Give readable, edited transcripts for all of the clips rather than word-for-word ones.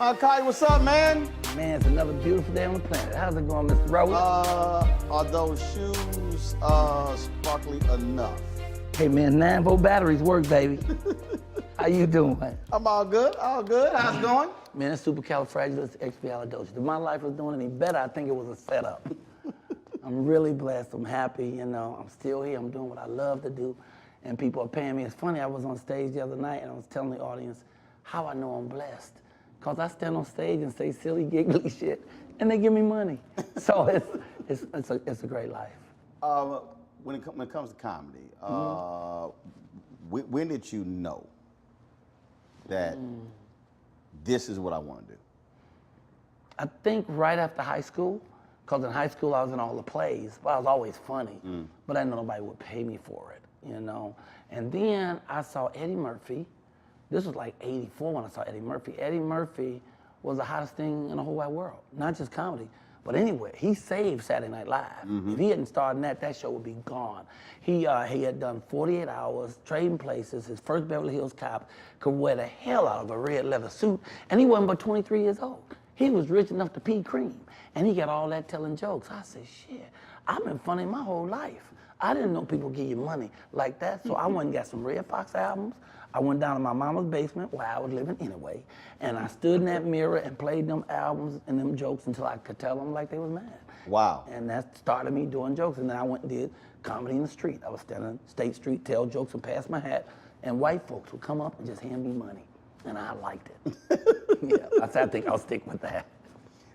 Kai, what's up, man? Man, it's another beautiful day on the planet. How's it going, Mr. Roland? Are those shoes sparkly enough? Hey, man, 9-volt batteries work, baby. How you doing? I'm all good, all good. How's it going? Man, it's supercalifragilisticexpialidocious. If my life was doing any better, I think it was a setup. I'm really blessed. I'm happy, you know. I'm still here. I'm doing what I love to do, and people are paying me. It's funny, I was on stage the other night, and I was telling the audience how I know I'm blessed. Because I stand on stage and say silly, giggly shit, and they give me money. So it's a great life. When it comes to comedy, when did you know that this is what I want to do? I think right after high school, because in high school I was in all the plays, but I was always funny, but I didn't know nobody would pay me for it, you know? And then I saw Eddie Murphy. This was like '84 when I saw Eddie Murphy. Eddie Murphy was the hottest thing in the whole wide world, not just comedy, but anywhere. He saved Saturday Night Live. If he hadn't started in that show would be gone. He had done 48 Hours, Trading Places. His first Beverly Hills Cop, could wear the hell out of a red leather suit, and he wasn't but 23 years old. He was rich enough to pee cream, and he got all that telling jokes. I said, shit, I've been funny my whole life. I didn't know people give you money like that, so I went and got some Red Fox albums. I went down to my mama's basement where I was living anyway, and I stood in that mirror and played them albums and them jokes until I could tell them like they was mad. Wow. And that started me doing jokes, and then I went and did comedy in the street. I was standing on State Street, tell jokes and pass my hat, and white folks would come up and just hand me money, and I liked it. Yeah, I said, I think I'll stick with that.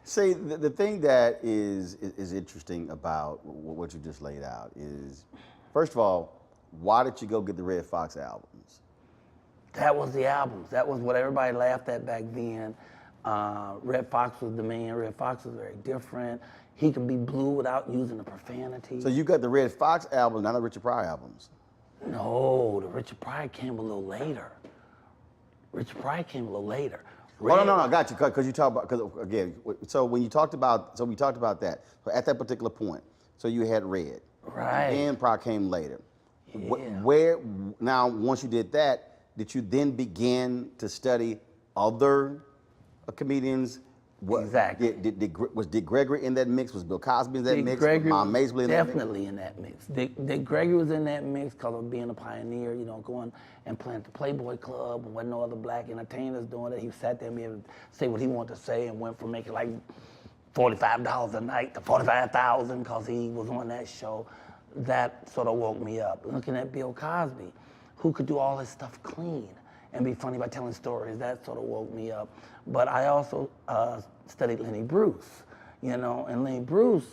See, the thing that is interesting about what you just laid out is, first of all, why did you go get the Red Fox albums? That was the albums. That was what everybody laughed at back then. Red Fox was the man. Red Fox was very different. He could be blue without using the profanity. So you got the Red Fox albums, not the Richard Pryor albums. No, the Richard Pryor came a little later. Richard Pryor came a little later. Oh, no, I got you, because you talk about, because again, so when you talked about, we talked about that. So at that particular point, so you had Red. Right. And Pryor came later. Yeah. Where, now, once you did that, did you then begin to study other comedians? Exactly. Was Dick Gregory in that mix? Was Bill Cosby in that mix? Gregory Mom Maisley in that mix? Definitely in that mix. Dick Gregory was in that mix because of being a pioneer, you know, going and playing at the Playboy Club, and wasn't no other black entertainers doing it. He sat there and be able to say what he wanted to say, and went from making like $45 a night to $45,000 because he was on that show. That sort of woke me up. Looking at Bill Cosby, who could do all his stuff clean and be funny by telling stories, that sort of woke me up. But I also studied Lenny Bruce, you know, and Lenny Bruce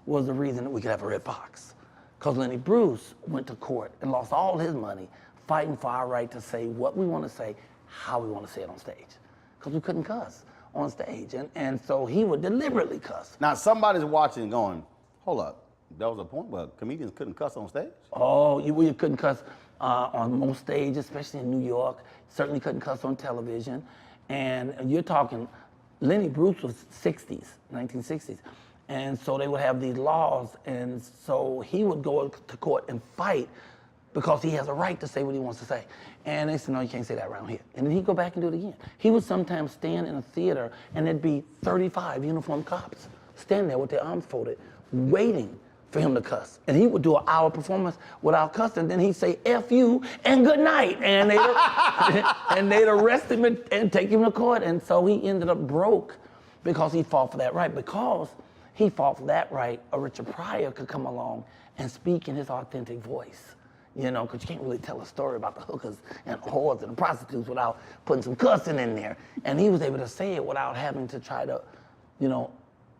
was the reason that we could have a Red Fox. Because Lenny Bruce went to court and lost all his money fighting for our right to say what we want to say, how we want to say it on stage. Because we couldn't cuss on stage. And so he would deliberately cuss. Now somebody's watching going, hold up, there was a point where comedians couldn't cuss on stage? Oh, you couldn't cuss on most stages, especially in New York. Certainly couldn't cuss on television. And you're talking, Lenny Bruce was 1960s. And so they would have these laws, and so he would go to court and fight because he has a right to say what he wants to say. And they said, no, you can't say that around here. And then he'd go back and do it again. He would sometimes stand in a theater and there'd be 35 uniformed cops standing there with their arms folded, waiting for him to cuss. And he would do an hour performance without cussing. Then he'd say, F you and good night. And they'd arrest him and take him to court. And so he ended up broke because he fought for that right. Because he fought for that right, a Richard Pryor could come along and speak in his authentic voice. You know, because you can't really tell a story about the hookers and whores and the prostitutes without putting some cussing in there. And he was able to say it without having to try to, you know,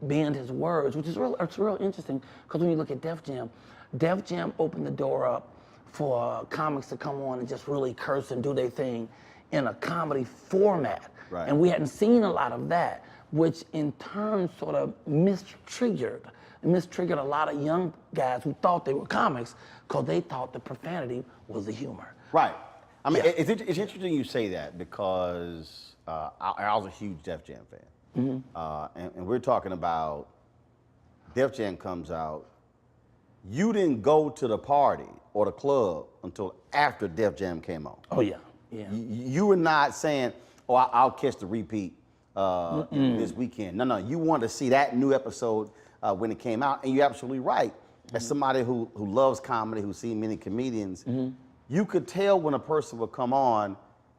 bend his words, which is it's real interesting, because when you look at Def Jam opened the door up for comics to come on and just really curse and do their thing in a comedy format. Right. And we hadn't seen a lot of that, which in turn sort of mistriggered a lot of young guys who thought they were comics because they thought the profanity was the humor. Right. I mean, Yeah. it's interesting you say that, because I was a huge Def Jam fan. And we're talking about Def Jam comes out. You didn't go to the party or the club until after Def Jam came on. Oh, yeah, yeah. You were not saying, oh, I'll catch the repeat this weekend. No, you want to see that new episode when it came out, and you're absolutely right. As somebody who loves comedy, who's seen many comedians, you could tell when a person would come on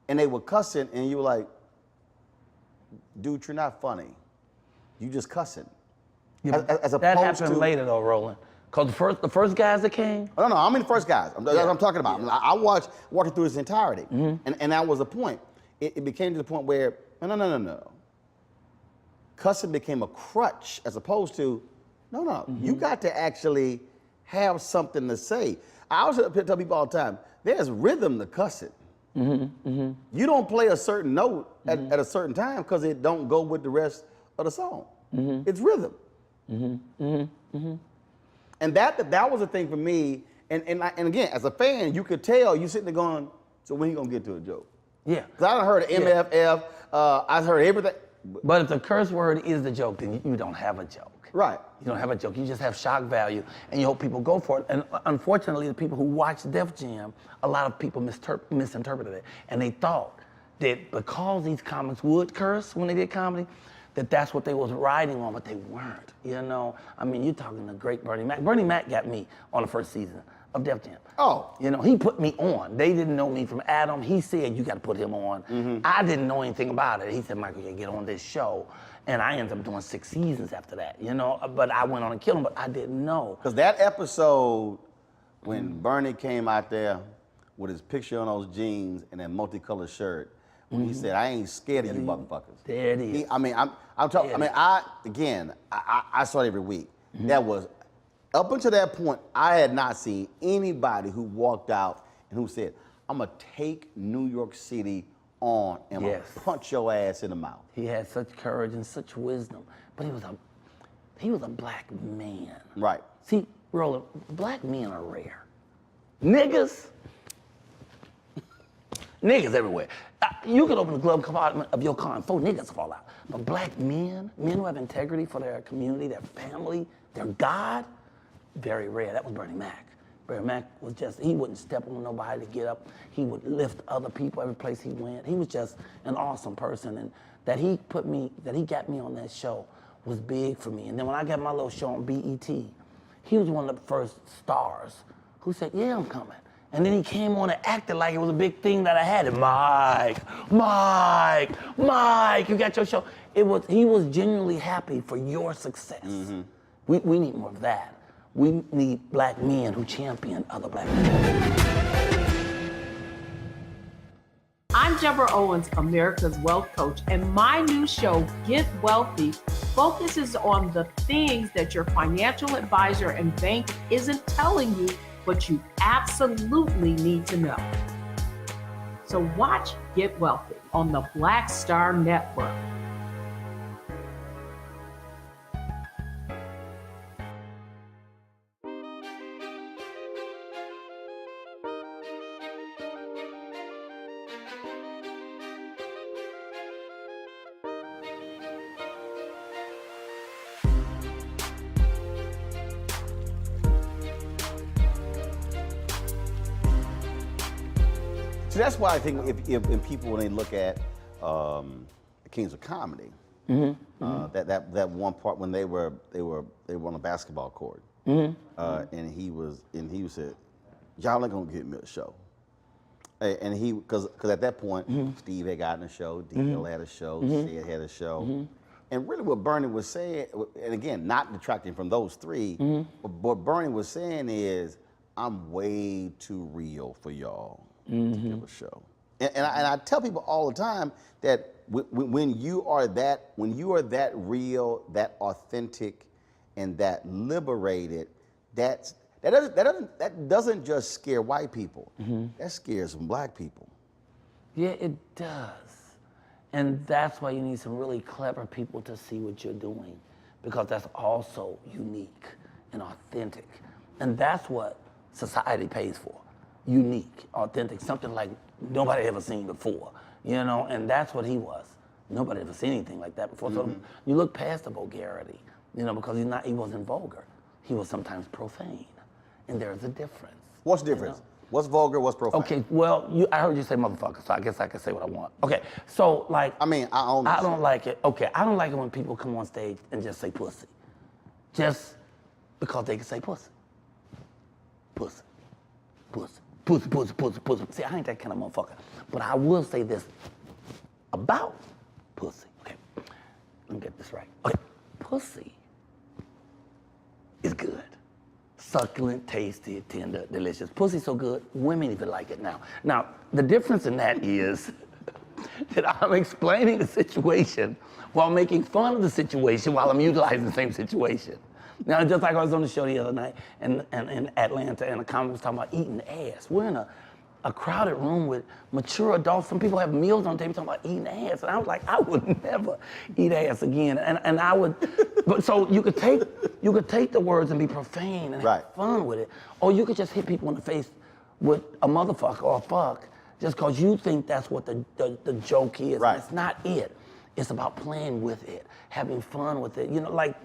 and they were cussing, and you were like, dude, you're not funny. You just cussing. Yeah, as that happened later though, Roland. Cause the first guys that came. No, I'm in the first guys. That's what I'm talking about. Yeah. I watched walking through its entirety, and that was the point. It became to the point where no. Cussing became a crutch as opposed to no. You got to actually have something to say. I also tell people all the time, there's rhythm to cussing. You don't play a certain note at a certain time because it don't go with the rest of the song. It's rhythm. And that was a thing for me. And again, as a fan, you could tell you sitting there going, so when he gonna get to a joke? Yeah. Because I done heard of MFF, I've heard everything. But if the curse word is the joke, then you don't have a joke. Right. You don't have a joke. You just have shock value, and you hope people go for it. And unfortunately, the people who watched Def Jam, a lot of people misinterpreted it, and they thought that because these comics would curse when they did comedy, that's what they was riding on, but they weren't. You know, I mean, you're talking the great Bernie Mac. Bernie Mac got me on the first season of Def Jam. Oh. You know, he put me on. They didn't know me from Adam. He said, you got to put him on. I didn't know anything about it. He said, Michael, you get on this show. And I ended up doing 6 seasons after that, you know? But I went on and killed him, but I didn't know. Because that episode, when Bernie came out there with his picture on those jeans and that multicolored shirt, when he said, I ain't scared of you motherfuckers. There it is. I'm talking, I saw it every week. That was, up until that point, I had not seen anybody who walked out and who said, I'm gonna take New York City on and I'm gonna punch your ass in the mouth. He had such courage and such wisdom, but he was a black man. Right. See, Roland, black men are rare. Niggas everywhere. You could open the glove compartment of your car and 4 niggas fall out. But black men who have integrity for their community, their family, their God, very rare. That was Bernie Mac. Bernie Mac was he wouldn't step on nobody to get up. He would lift other people every place he went. He was just an awesome person. And that he got me on that show was big for me. And then when I got my little show on BET, he was one of the first stars who said, yeah, I'm coming. And then he came on and acted like it was a big thing that I had. And Mike, you got your show. He was genuinely happy for your success. We need more of that. We need black men who champion other black men. I'm Deborah Owens, America's Wealth Coach, and my new show, Get Wealthy, focuses on the things that your financial advisor and bank isn't telling you, but you absolutely need to know. So watch Get Wealthy on the Black Star Network. So that's why I think if people, when they look at the Kings of Comedy, that one part when they were on a basketball court, and he said, y'all ain't gonna get me a show. And because at that point, Steve had gotten a show, D.L. had a show, Sid had a show. And really what Bernie was saying, and again, not detracting from those three, but what Bernie was saying is, I'm way too real for y'all to give a show. And I tell people all the time that when you are that real, that authentic, and that liberated, that doesn't just scare white people. That scares some black people. Yeah, it does. And that's why you need some really clever people to see what you're doing, because that's also unique and authentic. And that's what society pays for. Unique, authentic, something like nobody ever seen before, you know, and that's what he was. Nobody ever seen anything like that before. So you look past the vulgarity, you know, because he wasn't vulgar. He was sometimes profane, and there's a difference. What's the difference? You What's vulgar? What's profane? Okay, well, I heard you say motherfucker, so I guess I can say what I want. Okay, so like. I mean, I own. I don't like it. Okay, I don't like it when people come on stage and just say pussy, just because they can say pussy. Pussy, pussy, pussy, pussy, pussy, pussy. See, I ain't that kind of motherfucker. But I will say this about pussy. Okay, let me get this right. Okay, pussy is good. Succulent, tasty, tender, delicious. Pussy's so good, women even like it now. Now, the difference in that is that I'm explaining the situation while making fun of the situation while I'm utilizing the same situation. Now, just like I was on the show the other night in Atlanta, and a comic was talking about eating ass. We're in a crowded room with mature adults. Some people have meals on the table talking about eating ass. And I was like, I would never eat ass again. And I would, but so you could take the words and be profane and have fun with it. Or you could just hit people in the face with a motherfucker or a fuck just because you think that's what the joke is. Right. And it's not it. It's about playing with it, having fun with it. You know, like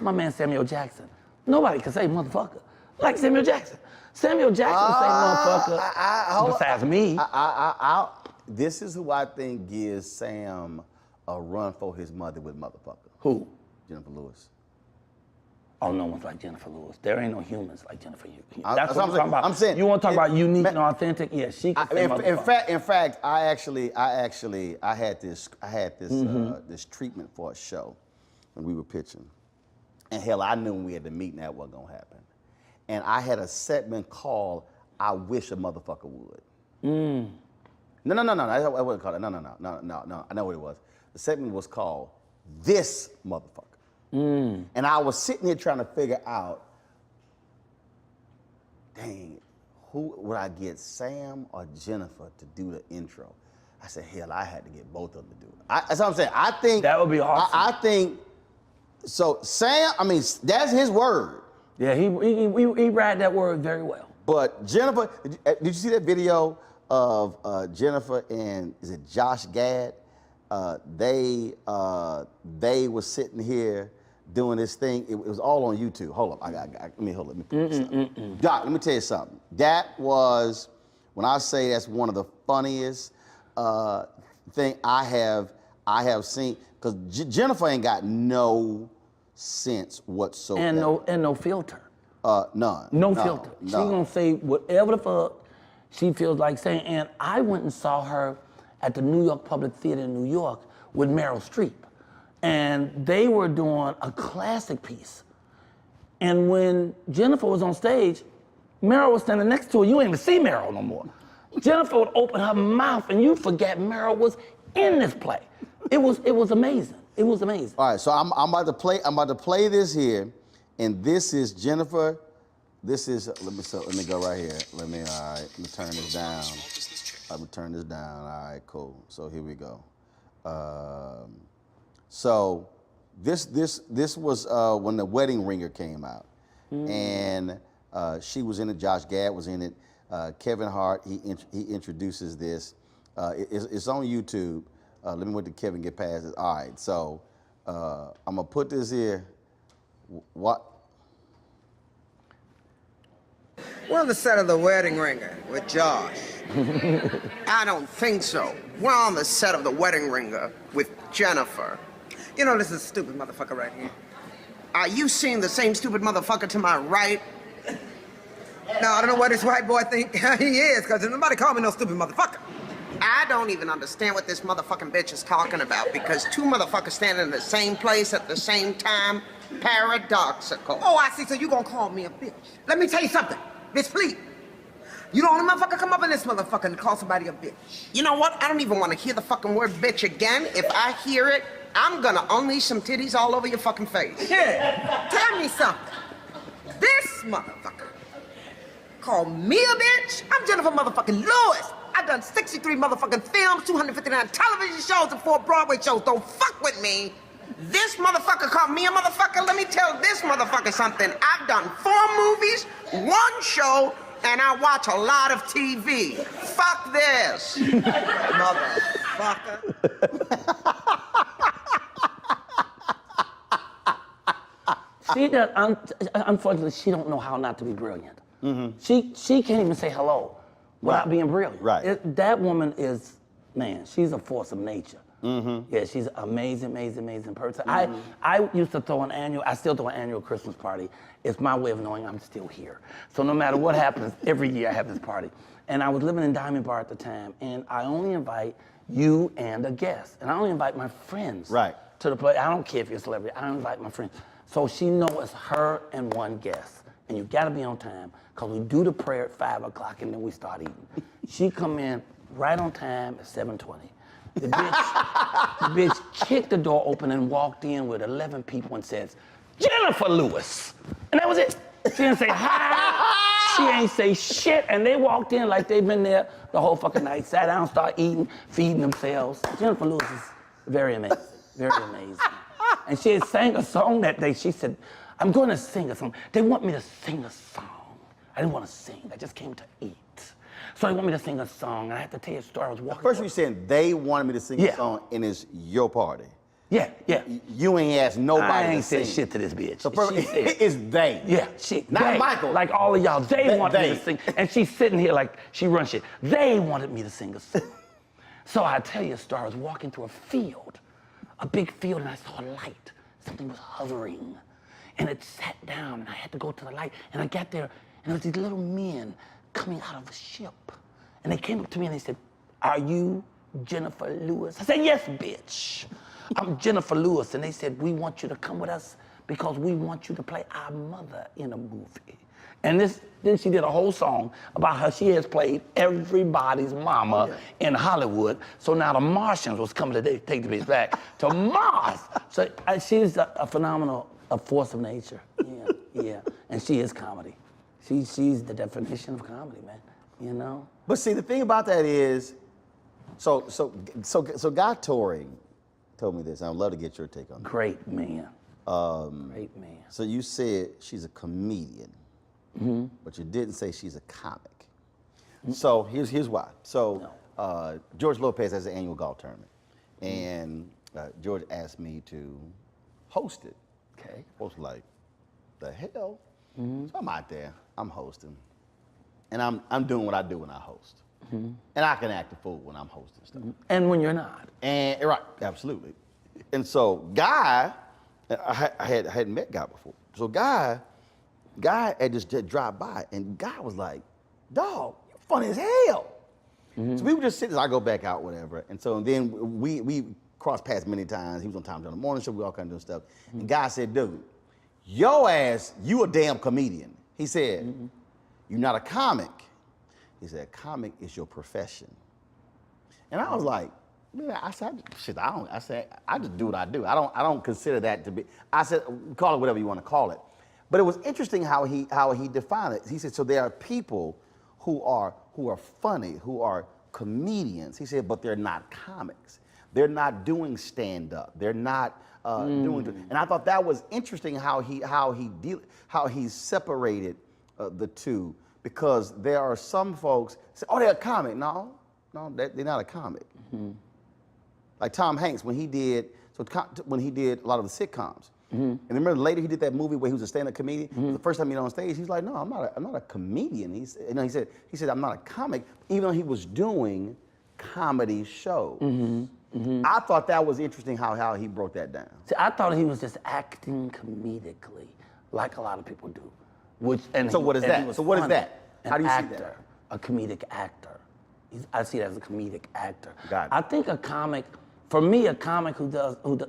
my man Samuel Jackson. Nobody can say motherfucker like Samuel Jackson. Samuel Jackson say motherfucker besides me. This is who I think gives Sam a run for his mother with motherfucker. Who? Jennifer Lewis. Oh, no one's like Jennifer Lewis. There ain't no humans like Jennifer. That's what I'm talking about. I'm saying, you want to talk about unique and authentic? Yeah, she can say motherfucker. In fact, I had this this treatment for a show when we were pitching, and hell, I knew when we had the meeting that wasn't gonna happen. And I had a segment called "I Wish a Motherfucker Would." No. I wasn't called it. No. I know what it was. The segment was called "This Motherfucker." And I was sitting here trying to figure out, dang, who would I get, Sam or Jennifer, to do the intro? I said, hell, I had to get both of them to do it. That's what I'm saying. I think that would be awesome. I think so. Sam, I mean, that's his word. Yeah, he read that word very well. But Jennifer, did you see that video of Jennifer and is it Josh Gad? They were sitting here doing this thing. It was all on YouTube. Hold up, let me put this up. Doc, let me tell you something. That was, when I say that's one of the funniest thing I have seen, because Jennifer ain't got no sense whatsoever. And no filter. None. No filter. She gonna say whatever the fuck she feels like saying. And I went and saw her at the New York Public Theater in New York with Meryl Streep. And they were doing a classic piece. And when Jennifer was on stage, Meryl was standing next to her. You ain't even see Meryl no more. Jennifer would open her mouth and you forget Meryl was in this play. It was amazing. It was amazing. All right, so I'm about to play this here, and this is Jennifer. This is let me go right here. Let me turn this down. Let me turn this down. All right, cool. So here we go. So this was when The Wedding Ringer came out, and she was in it. Josh Gad was in it. Kevin Hart, he introduces this. It's on YouTube. Let me wait till Kevin get past it. All right, so I'm gonna put this here. What? We're on the set of The Wedding Ringer with Josh. I don't think so. We're on the set of The Wedding Ringer with Jennifer. You know, this is a stupid motherfucker right here. Are you seeing the same stupid motherfucker to my right? No, I don't know what this white boy think he is, because nobody call me no stupid motherfucker. I don't even understand what this motherfucking bitch is talking about, because two motherfuckers standing in the same place at the same time, paradoxical. Oh, I see, so you gonna call me a bitch. Let me tell you something, bitch, please. You the only motherfucker come up in this motherfucker and call somebody a bitch. You know what? I don't even want to hear the fucking word bitch again. If I hear it, I'm gonna unleash some titties all over your fucking face. Yeah. Tell me something. This motherfucker called me a bitch? I'm Jennifer motherfucking Lewis. I've done 63 motherfucking films, 259 television shows, and 4 Broadway shows. Don't fuck with me. This motherfucker called me a motherfucker. Let me tell this motherfucker something. I've done 4 movies, 1 show, and I watch a lot of TV. Fuck this. Motherfucker. She does, unfortunately, she don't know how not to be brilliant. She can't even say hello without being brilliant. Right. That woman is, man, she's a force of nature. Yeah, she's an amazing, amazing, amazing person. I used to throw I still throw an annual Christmas party. It's my way of knowing I'm still here. So no matter what happens, every year I have this party. And I was living in Diamond Bar at the time, and I only invite you and a guest. And I only invite my friends to the play. I don't care if you're a celebrity, I invite my friends. So she knows it's her and one guest. And you gotta be on time, because we do the prayer at 5 o'clock and then we start eating. She come in right on time at 7:20. The bitch kicked the door open and walked in with 11 people and says, Jennifer Lewis. And that was it. She didn't say hi. She ain't say shit. And they walked in like they've been there the whole fucking night, sat down, started eating, feeding themselves. Jennifer Lewis is very amazing, very amazing. And she had sang a song that day. She said, I'm gonna sing a song. They want me to sing a song. I didn't want to sing, I just came to eat. So they want me to sing a song, and I have to tell you a story. I was walking. First, you saying they wanted me to sing a song, and it's your party. Yeah. You ain't asked nobody I ain't to sing. said shit to this bitch. So it's they. Yeah, not they, Michael. Like all of y'all, they wanted me to sing. And she's sitting here like she runs shit. They wanted me to sing a song. So I tell you a story. I was walking through a field, a big field, and I saw a light. Something was hovering. And it sat down, and I had to go to the light. And I got there, and there was these little men coming out of a ship. And they came up to me and they said, are you Jennifer Lewis? I said, yes, bitch. I'm Jennifer Lewis. And they said, we want you to come with us because we want you to play our mother in a movie. And then she did a whole song about how she has played everybody's mama in Hollywood. So now the Martians was coming to take the bitch back to Mars. So she's a phenomenal force of nature. Yeah. And she is comedy. She's the definition of comedy, man. You know? But see, the thing about that is, so Guy Torrey told me this, and I'd love to get your take on that. Great man. Great man. So you said she's a comedian, but you didn't say she's a comic. So here's why. So George Lopez has an annual golf tournament, and George asked me to host it. Okay. I was like, the hell? So I'm out there, I'm hosting. And I'm doing what I do when I host. And I can act a fool when I'm hosting stuff. And when you're not. And right, absolutely. And so Guy, I hadn't met Guy before. So Guy had just dropped by, and Guy was like, dog, you're funny as hell. So we were just sitting, I go back out, whatever. And so then we crossed paths many times. He was on Time on the Morning Show, we all kind of doing stuff. And Guy said, dude, your ass, you a damn comedian. He said, you're not a comic. He said, a comic is your profession. And I was like, man, I said, I just do what I do. I don't consider that to be, I said, call it whatever you want to call it. But it was interesting how he defined it. He said, so there are people who are funny, who are comedians. He said, but they're not comics. They're not doing stand-up. They're not doing, and I thought that was interesting how he separated the two, because there are some folks say, oh, they're a comic. No, they're not a comic. Like Tom Hanks, when he did a lot of the sitcoms. And remember later he did that movie where he was a stand-up comedian. The first time he got on stage, he's like, no, I'm not a comedian. He said, I'm not a comic, even though he was doing comedy shows. I thought that was interesting how he broke that down. See, I thought he was just acting comedically, like a lot of people do. What is that? How do you see that? A comedic actor. I see it as a comedic actor. Got it. I think a comic, for me, a comic who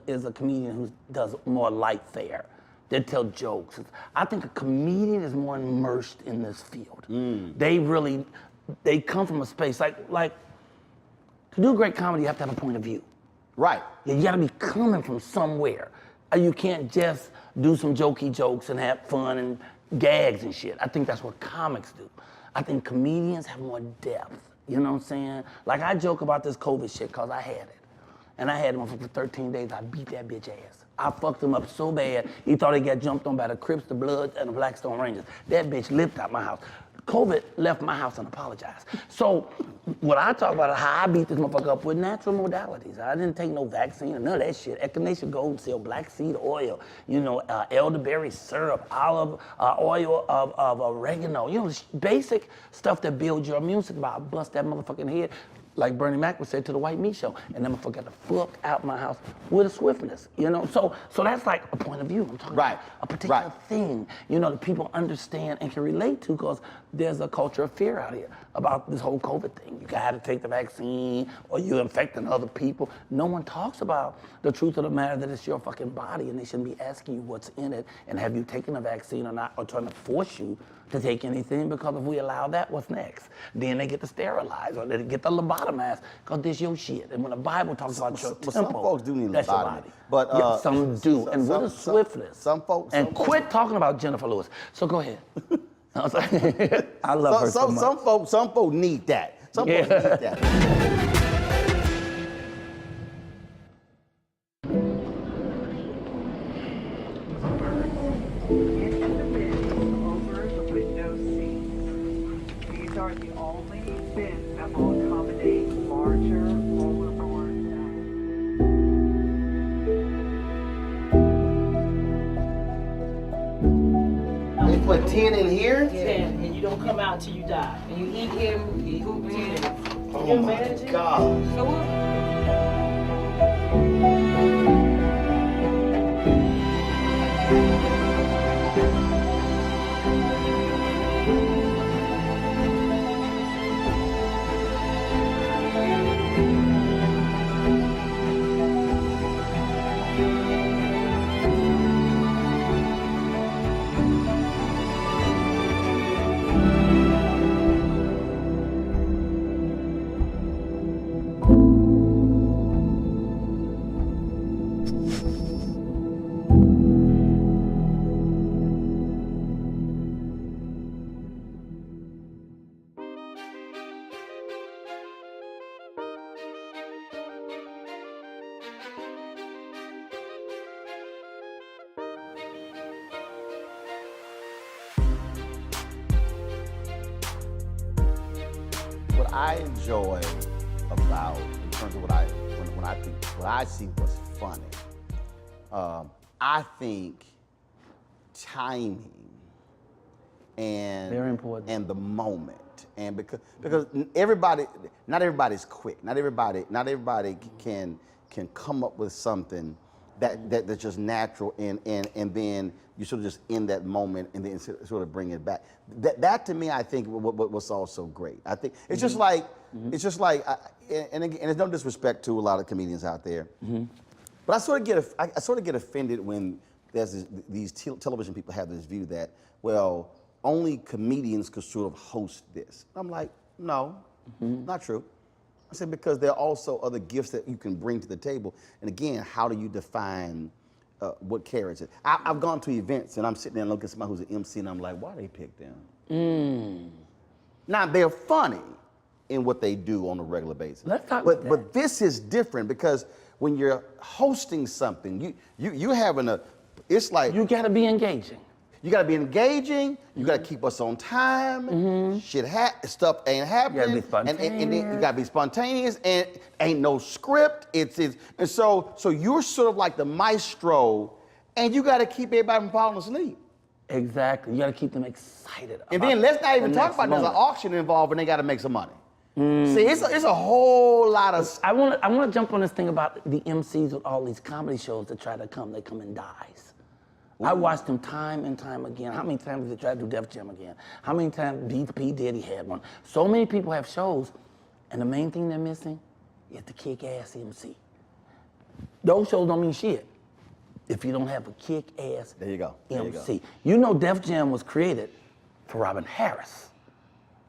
is a comedian who does more light fare. They tell jokes. I think a comedian is more immersed in this field. They come from a space like to do great comedy, you have to have a point of view. Right. You gotta be coming from somewhere. You can't just do some jokey jokes and have fun and gags and shit. I think that's what comics do. I think comedians have more depth. You know what I'm saying? Like I joke about this COVID shit because I had it. And I had him for 13 days. I beat that bitch ass. I fucked him up so bad, he thought he got jumped on by the Crips, the Bloods, and the Blackstone Rangers. That bitch lived out my house. COVID left my house and apologized. So what I talk about is how I beat this motherfucker up with natural modalities. I didn't take no vaccine or none of that shit. Echinacea golden seal, black seed oil, you know, elderberry syrup, olive oil of oregano, you know, basic stuff that builds your immune system. I bust that motherfucking head, like Bernie Mac would say to the white meat show, and then motherfucker got the fuck out my house with a swiftness, you know? So that's like a point of view. I'm talking about a particular thing, you know, that people understand and can relate to, because there's a culture of fear out here about this whole COVID thing. You gotta take the vaccine or you're infecting other people. No one talks about the truth of the matter that it's your fucking body, and they shouldn't be asking you what's in it and have you taken a vaccine or not, or trying to force you to take anything, because if we allow that, what's next? Then they get to sterilize or they get to lobotomize, because this your shit. And when the Bible talks about your temple, some folks do need that's your lobotomy, body. but Yeah, some do, and with a swiftness. Some folks. And quit talking about Jennifer Lewis. So go ahead. I love her so much. Some folks need that. Some folks need that. These are the only bins that will accommodate larger overboard bags. They put 10 in here? 10, and you don't come out till you die. And you eat him, you poop him. Oh my God. So what? What I enjoy about, in terms of when I see what's funny, I think timing and Very important. and the moment, and because everybody, not everybody's quick. Not everybody can come up with something that's just natural, and then you sort of just in that moment and then sort of bring it back. That to me, I think what's also great. I think it's just like and again, there's no disrespect to a lot of comedians out there, but I sort of get offended when there's these television people have this view that, well, only comedians could sort of host this. I'm like, no, not true. I said, because there are also other gifts that you can bring to the table. And again, how do you define what carries it? I've gone to events and I'm sitting there and looking at somebody who's an MC and I'm like, why they pick them? Now, they're funny in what they do on a regular basis. Let's talk about that. But this is different, because when you're hosting something, you having a, it's like, You gotta be engaging. you gotta be engaging. You gotta keep us on time. Stuff ain't happening. You gotta be and then you gotta be spontaneous. And ain't no script. And so you're sort of like the maestro, and you gotta keep everybody from falling asleep. Exactly. You gotta keep them excited. And then let's not even talk about there's an auction involved, and they gotta make some money. See, it's a whole lot of. I wanna jump on this thing about the MCs with all these comedy shows that try to come. They come in dies. I watched them time and time again. How many times did they try to do Def Jam again? How many times P. Diddy had one? So many people have shows, and the main thing they're missing is the kick-ass MC. Those shows don't mean shit if you don't have a kick-ass There you go. MC. You know Def Jam was created for Robin Harris,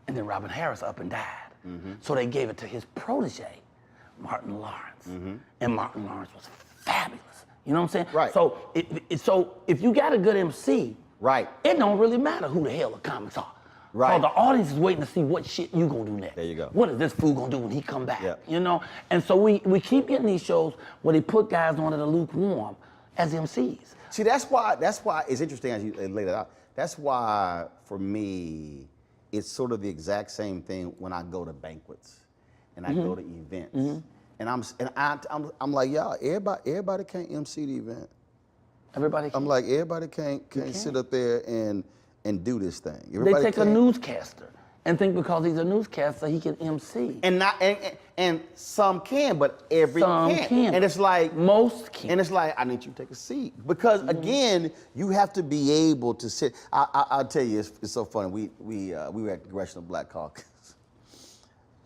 and then Robin Harris up and died. So they gave it to his protege, Martin Lawrence. And Martin Lawrence was fabulous. You know what I'm saying? Right. So if you got a good MC, Right. it don't really matter who the hell the comics are. Right. Because the audience is waiting to see what shit you gonna do next. There you go. What is this fool gonna do when he come back? Yeah. You know? And so we keep getting these shows where they put guys on that are lukewarm as MCs. See, that's why it's interesting as you laid it out. That's why, for me, it's sort of the exact same thing when I go to banquets and I go to events. And I'm like, y'all, everybody can't MC the event. Everybody I'm like, everybody can't sit up there and do this thing. They Everybody take a can't. newscaster and think because he's a newscaster, he can MC. And some can, but every Some can't. can. And it's like Most can. And it's like, I need you to take a seat. Because again, you have to be able to sit. I'll tell you, it's so funny. We were at the Congressional Black Caucus.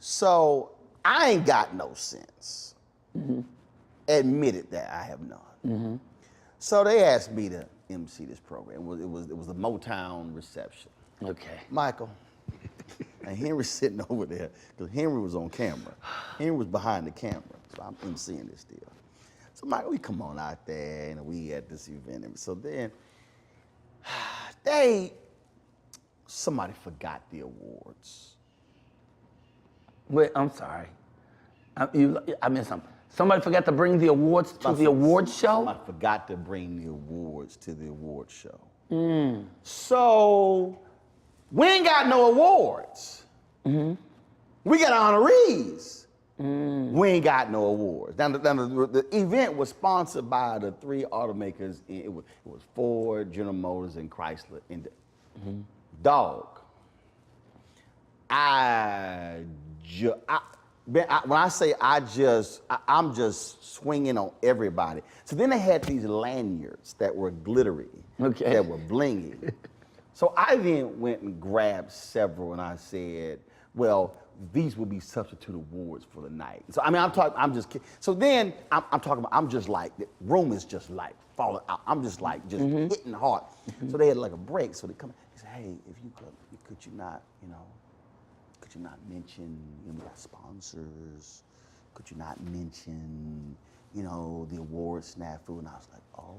So I ain't got no sense. Admitted that I have none. So they asked me to MC this program. It was the Motown reception. Okay. Michael. And Henry's sitting over there, because Henry was on camera. Henry was behind the camera, so I'm emceeing this deal. So Michael, we come on out there, and we at this event. And so then, somebody forgot the awards. Wait, I'm sorry. I missed something. Somebody forgot to bring the awards to the awards show? Somebody forgot to bring the awards to the awards show. So, we ain't got no awards. We got honorees. We ain't got no awards. Now, the event was sponsored by the 3 automakers. It was Ford, General Motors, and Chrysler. And dog, when I say I'm just swinging on everybody. So then they had these lanyards that were glittery, that were blingy. So I then went and grabbed several, and I said, well, these will be substitute awards for the night. So I mean, I'm just kidding. So then I'm talking about, I'm just like, the room is just like falling out. I'm just like, hitting hard. So they had like a break. So they come, they said, hey, if you could you not mention, we got sponsors. Could you not mention, the award snafu? And I was like, oh,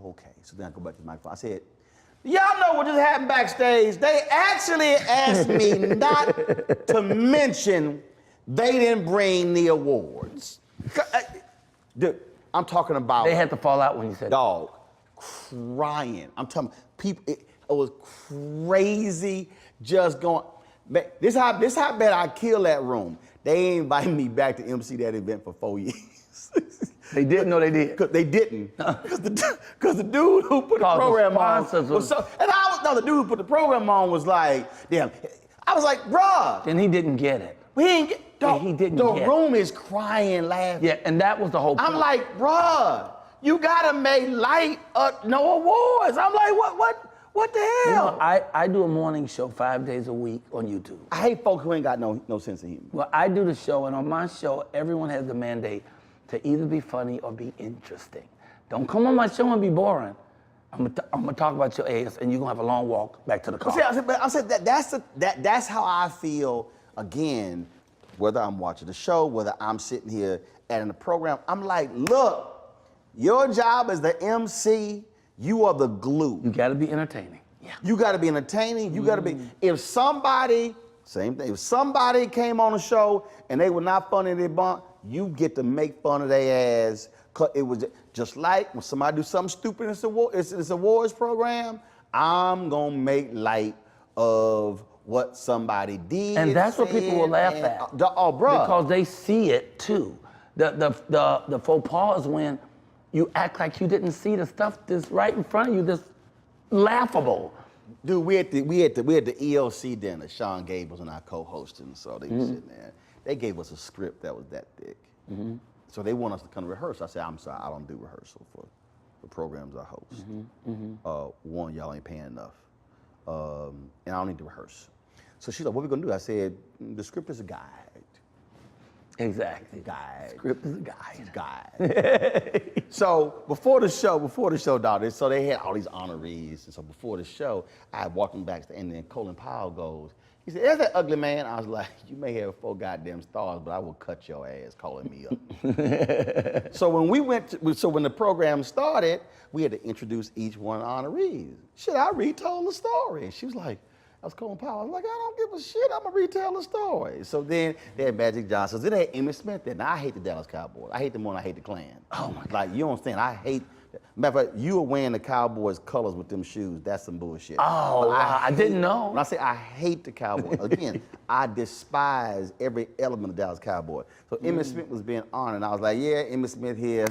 okay. So then I go back to the microphone. I said, y'all know what just happened backstage? They actually asked me not to mention they didn't bring the awards. Dude, I'm talking about. They had to fall out when you said dog, crying. I'm talking people. It was crazy, just going. This how bad I killed that room. They invited me back to MC that event for 4 years. They didn't know they did. They didn't. Because the dude who put the program on was so, and the dude who put the program on was like, damn. I was like, bruh. And he didn't get it. We didn't get, he didn't the get room is crying, laughing. Yeah, and that was the whole point. I'm like, bruh, you gotta make light of no awards. I'm like, what the hell? I do a morning show 5 days a week on YouTube. I hate folks who ain't got no sense of humor. Well, I do the show, and on my show, everyone has the mandate to either be funny or be interesting. Don't come on my show and be boring. I'm gonna talk about your ass, and you're gonna have a long walk back to the car. I said that's how I feel. Again, whether I'm watching the show, whether I'm sitting here at the program, I'm like, look, your job as the MC, you are the glue. You gotta be entertaining. Yeah. You gotta be entertaining. You gotta be. If somebody, same thing. If somebody came on the show and they were not funny, they bumped, you get to make fun of their ass. It was just like when somebody do something stupid in this awards program, I'm gonna make light of what somebody did. And that's what people will laugh at. Oh, bro. Because they see it too. The faux pas is when you act like you didn't see the stuff that's right in front of you that's laughable. Dude, we had the ELC dinner. Sean Gables and I co-hosting, so they were sitting there. They gave us a script that was that thick. So they want us to come to rehearse. I said, I'm sorry, I don't do rehearsal for the programs I host. One, y'all ain't paying enough. And I don't need to rehearse. So she's like, what are we gonna do? I said, the script is a guide. Exactly. Guide. Script is a guide. Guide. So before the show, dog, so they had all these honorees. And so before the show, I walked them back, and then Colin Powell goes, he said, there's that ugly man. I was like, you may have 4 goddamn stars, but I will cut your ass calling me up. So when the program started, we had to introduce each one of the honorees. Shit, I retold the story. And she was like, I was Colin Powell. I was like, I don't give a shit. I'm going to retell the story. So then they had Magic Johnson. Then they had Emmitt Smith there. Now, I hate the Dallas Cowboys. I hate them more than I hate the Klan. Oh, my God. Like, you don't understand. I hate, Matter of fact, you were wearing the Cowboys colors with them shoes. That's some bullshit. Oh, But wow, I didn't know. When I say I hate the Cowboys, again, I despise every element of Dallas Cowboys. So Emmitt Smith was being honored, and I was like, yeah, Emmitt Smith here,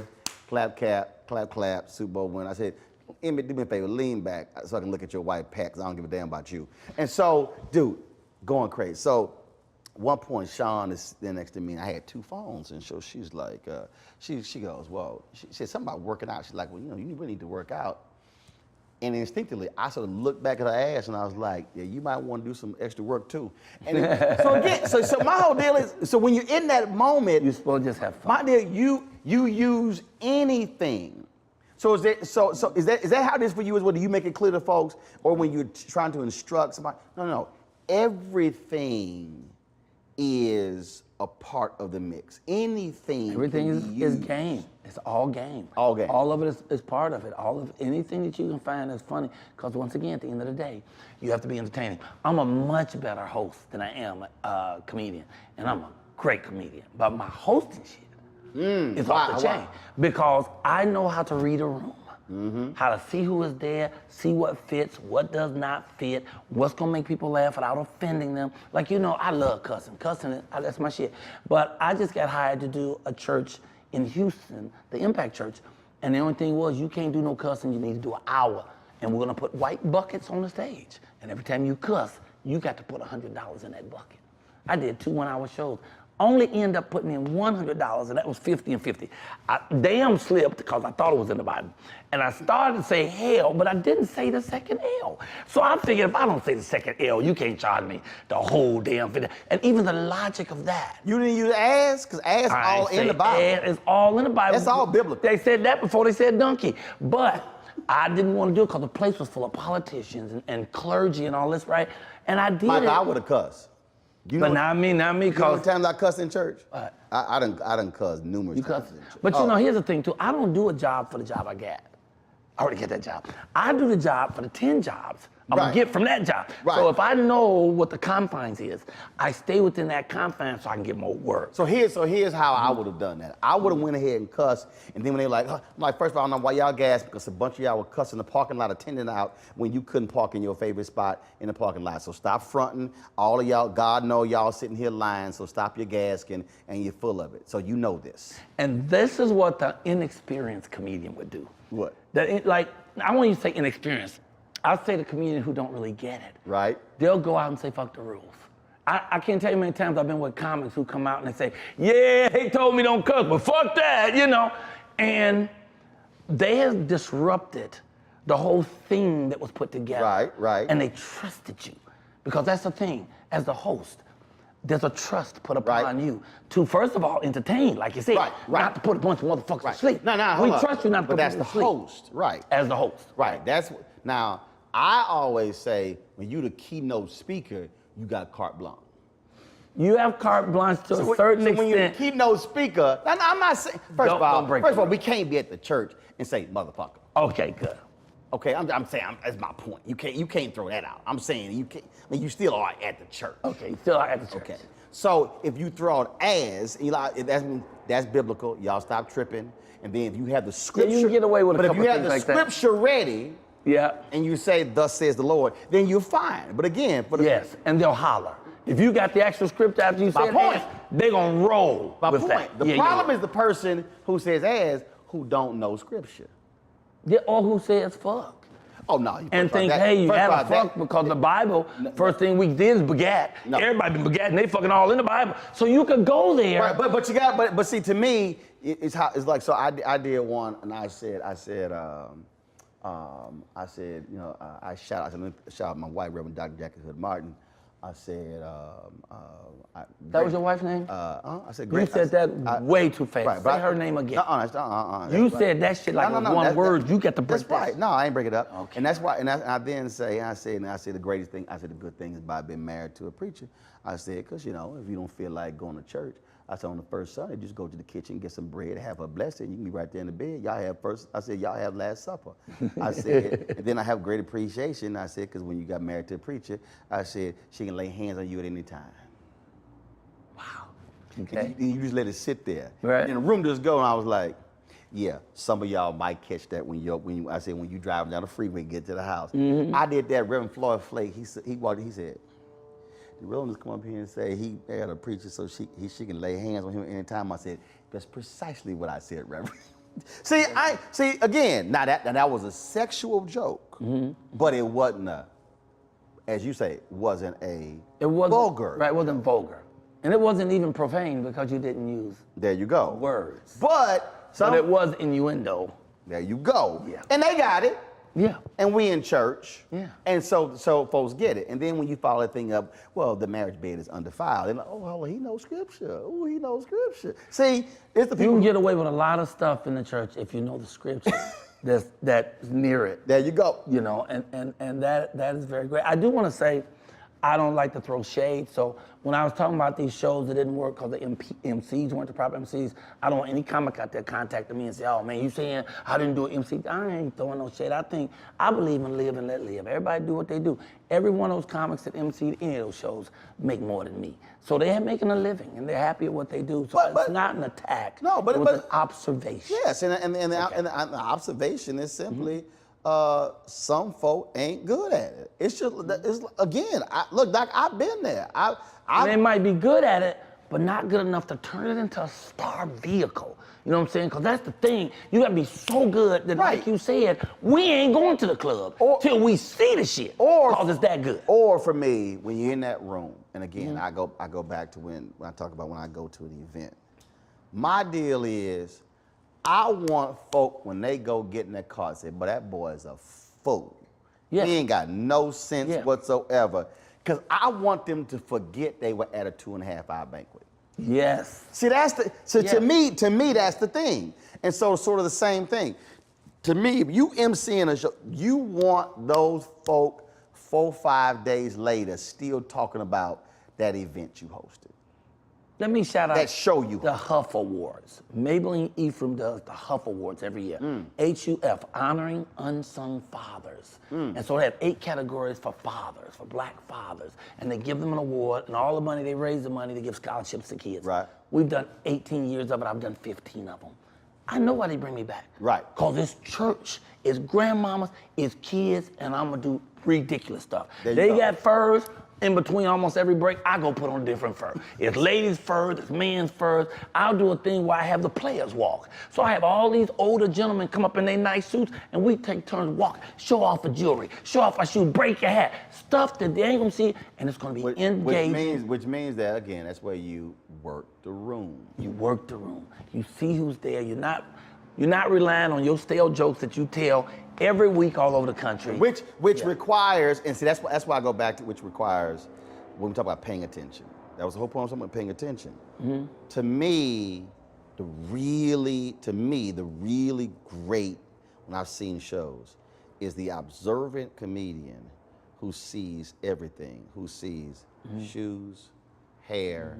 clap, clap, Super Bowl win. I said, Emmitt, do me a favor, lean back so I can look at your white pack, because I don't give a damn about you. And so, dude, going crazy. So, one point, Sean is there next to me, and I had 2 phones, and so she's like, she goes, well, she said something about working out. She's like, well, you know, you really need to work out. And instinctively, I sort of looked back at her ass, and I was like, yeah, you might want to do some extra work too. And so again, so my whole deal is, so when you're in that moment, You're supposed to just have fun. my deal, you use anything. So is that how it is for you as well? Do you make it clear to folks, or when you're trying to instruct somebody? No. Everything is a part of the mix. Anything. Everything can be is used. game. It's all game. All game. All of it is part of it. All of anything that you can find is funny. Because once again, at the end of the day, you have to be entertaining. I'm a much better host than I am a comedian, and I'm a great comedian. But my hosting shit is off the chain because I know how to read a room. How to see who is there, see what fits, what does not fit, what's gonna make people laugh without offending them. Like, you know, I love cussing. Cussing, that's my shit. But I just got hired to do a church in Houston, the Impact Church, and the only thing was, you can't do no cussing, you need to do an hour. And we're gonna put white buckets on the stage. And every time you cuss, you got to put $100 in that bucket. I did 2 one-hour shows. Only end up putting in $100, and that was 50 and 50. I damn slipped because I thought it was in the Bible. And I started to say hell, but I didn't say the second L. So I figured if I don't say the second L, you can't charge me the whole damn 50. And even the logic of that. You didn't use ass? Because ass all in the Bible. It's all in the Bible. That's all biblical. They said that before they said donkey. But I didn't want to do it because the place was full of politicians and clergy and all this, right? And I did Michael, it. I would have cussed. You But know, not me, you know how many because times I cussed in church? What? I done cussed numerous you times cuss. in church. But you know, here's the thing too. I don't do a job for the job I get. I already get that job. I do the job for the 10 jobs I'm gonna get from that job. Right. So if I know what the confines is, I stay within that confines so I can get more work. So here's how I would have done that. I would have went ahead and cussed, and then when they were like, I'm like, first of all, I don't know why y'all gassed, because a bunch of y'all were cussing the parking lot attendant out when you couldn't park in your favorite spot in the parking lot. So stop fronting. All of y'all, God know y'all sitting here lying, so stop your gasking, and you're full of it. So you know this. And this is what the inexperienced comedian would do. What? Like, I won't even say inexperienced. I'll say the comedian who don't really get it. Right. They'll go out and say, fuck the rules. I can't tell you how many times I've been with comics who come out and they say, yeah, they told me don't cuss, but fuck that, you know? And they have disrupted the whole thing that was put together. Right. And they trusted you. Because that's the thing, as the host, there's a trust put upon you to, first of all, entertain, like you said. Right. Not to put a bunch of motherfuckers to sleep. No, we hold up. trust you not to But put that's people the to sleep. host, right? As the host. Right. Now, I always say, when you the keynote speaker, you got carte blanche. You have carte blanche to a certain so when you're the extent. keynote speaker, I'm not saying, first of all, we can't be at the church and say motherfucker. Okay, good. Okay, I'm saying, that's my point. You can't throw that out. I'm saying you can't, I mean, you still are at the church. Okay, you still are at the church. Okay. So if you throw out as, that's biblical. Y'all stop tripping. And then if you have the scripture, you can get away with a but couple if you have things the like that. scripture ready, Yeah. and you say, thus says the Lord, then you're fine. But again, for the Yes, and they'll holler. If you got the actual script after you My said point. as, they gonna roll my with point, that. the problem is the person who says as who don't know scripture. Yeah, or who says fuck. Oh no! And think, hey, you had a fuck because the Bible, first thing we did is begat. No. Everybody been begat and they fucking all in the Bible. So you could go there. Right, but see, to me, it's like, so I did one, and I said, you know, I shout out my wife, Reverend Dr. Jackie Hood Martin. I said, that was your wife's name? I said, You great. said that way too fast. Right, Say her name again. You said that shit like one word. You got to break That's right. No, I ain't break it up. Okay. And that's why. And I then say, the greatest thing. I said the good thing is by being married to a preacher. I said, because you know, if you don't feel like going to church, I said on the first Sunday, just go to the kitchen, get some bread, have a blessing. You can be right there in the bed. Y'all have Last Supper. I said, and then I have great appreciation. I said, because when you got married to a preacher, I said she can lay hands on you at any time. Wow. Okay. Okay. And you just let it sit there. Right. And the room just go, and I was like, Yeah, some of y'all might catch that when you driving down the freeway and get to the house. Mm-hmm. I did that. Reverend Floyd Flake, he said, did Roland come up here and say he had a preacher so she can lay hands on him anytime? I said, that's precisely what I said, Reverend. See, again, now that was a sexual joke, but it wasn't as you say, wasn't vulgar. Right, it wasn't vulgar. And it wasn't even profane because you didn't use there you go words. But it was innuendo. There you go. Yeah. And they got it. Yeah. And we in church. Yeah. And so folks get it. And then when you follow that thing up, well, the marriage bed is undefiled. And oh, he knows scripture. Oh, he knows scripture. See, it's the people. You can get away with a lot of stuff in the church if you know the scripture that's near it. There you go. You know, and that is very great. I do want to say, I don't like to throw shade. So when I was talking about these shows that didn't work because the MCs weren't the proper MCs, I don't want any comic out there contacting me and say, oh man, you saying I didn't do an MC? I ain't throwing no shade. I believe in live and let live. Everybody do what they do. Every one of those comics that MC'd any of those shows make more than me. So they're making a living and they're happy at what they do. So it's not an attack. No, but it was an observation. Yes, and the observation is simply some folk ain't good at it. It's just, again, look, Doc, I've been there. They might be good at it, but not good enough to turn it into a star vehicle. You know what I'm saying? Because that's the thing. You got to be so good that, like you said, we ain't going to the club till we see the shit. Because it's that good. Or for me, when you're in that room, and again, I go back to when I talk about when I go to an event. My deal is, I want folk when they go get in that car say, but that boy is a fool. Yeah. He ain't got no sense whatsoever. Because I want them to forget they were at a 2.5-hour banquet. Yes. See, to me, that's the thing. And so sort of the same thing. To me, if you MCing a show, you want those folk 4-5 days later still talking about that event you hosted. Let me shout out that show you the Huff Awards. Maybelline Ephraim does the Huff Awards every year. HUF, honoring unsung fathers. And so they have 8 categories for fathers, for black fathers. And they give them an award, and all the money, they raise the money to give scholarships to kids. Right. We've done 18 years of it. I've done 15 of them. I know why they bring me back. Right. Because this church is grandmamas, is kids, and I'm going to do ridiculous stuff. They got furs. In between almost every break, I go put on a different fur. It's ladies' furs, it's men's furs. I'll do a thing where I have the players walk. So I have all these older gentlemen come up in their nice suits, and we take turns walking, show off the jewelry, show off our shoes, break your hat, stuff that they ain't gonna see, and it's gonna be engaging. Which means that, again, that's where you work the room. You work the room. You see who's there. You're not relying on your stale jokes that you tell every week all over the country. Which requires, and see, that's why I go back to, which requires, when we talk about paying attention. That was the whole point of something, paying attention. To me, the really great, when I've seen shows, is the observant comedian who sees everything, who sees shoes, hair,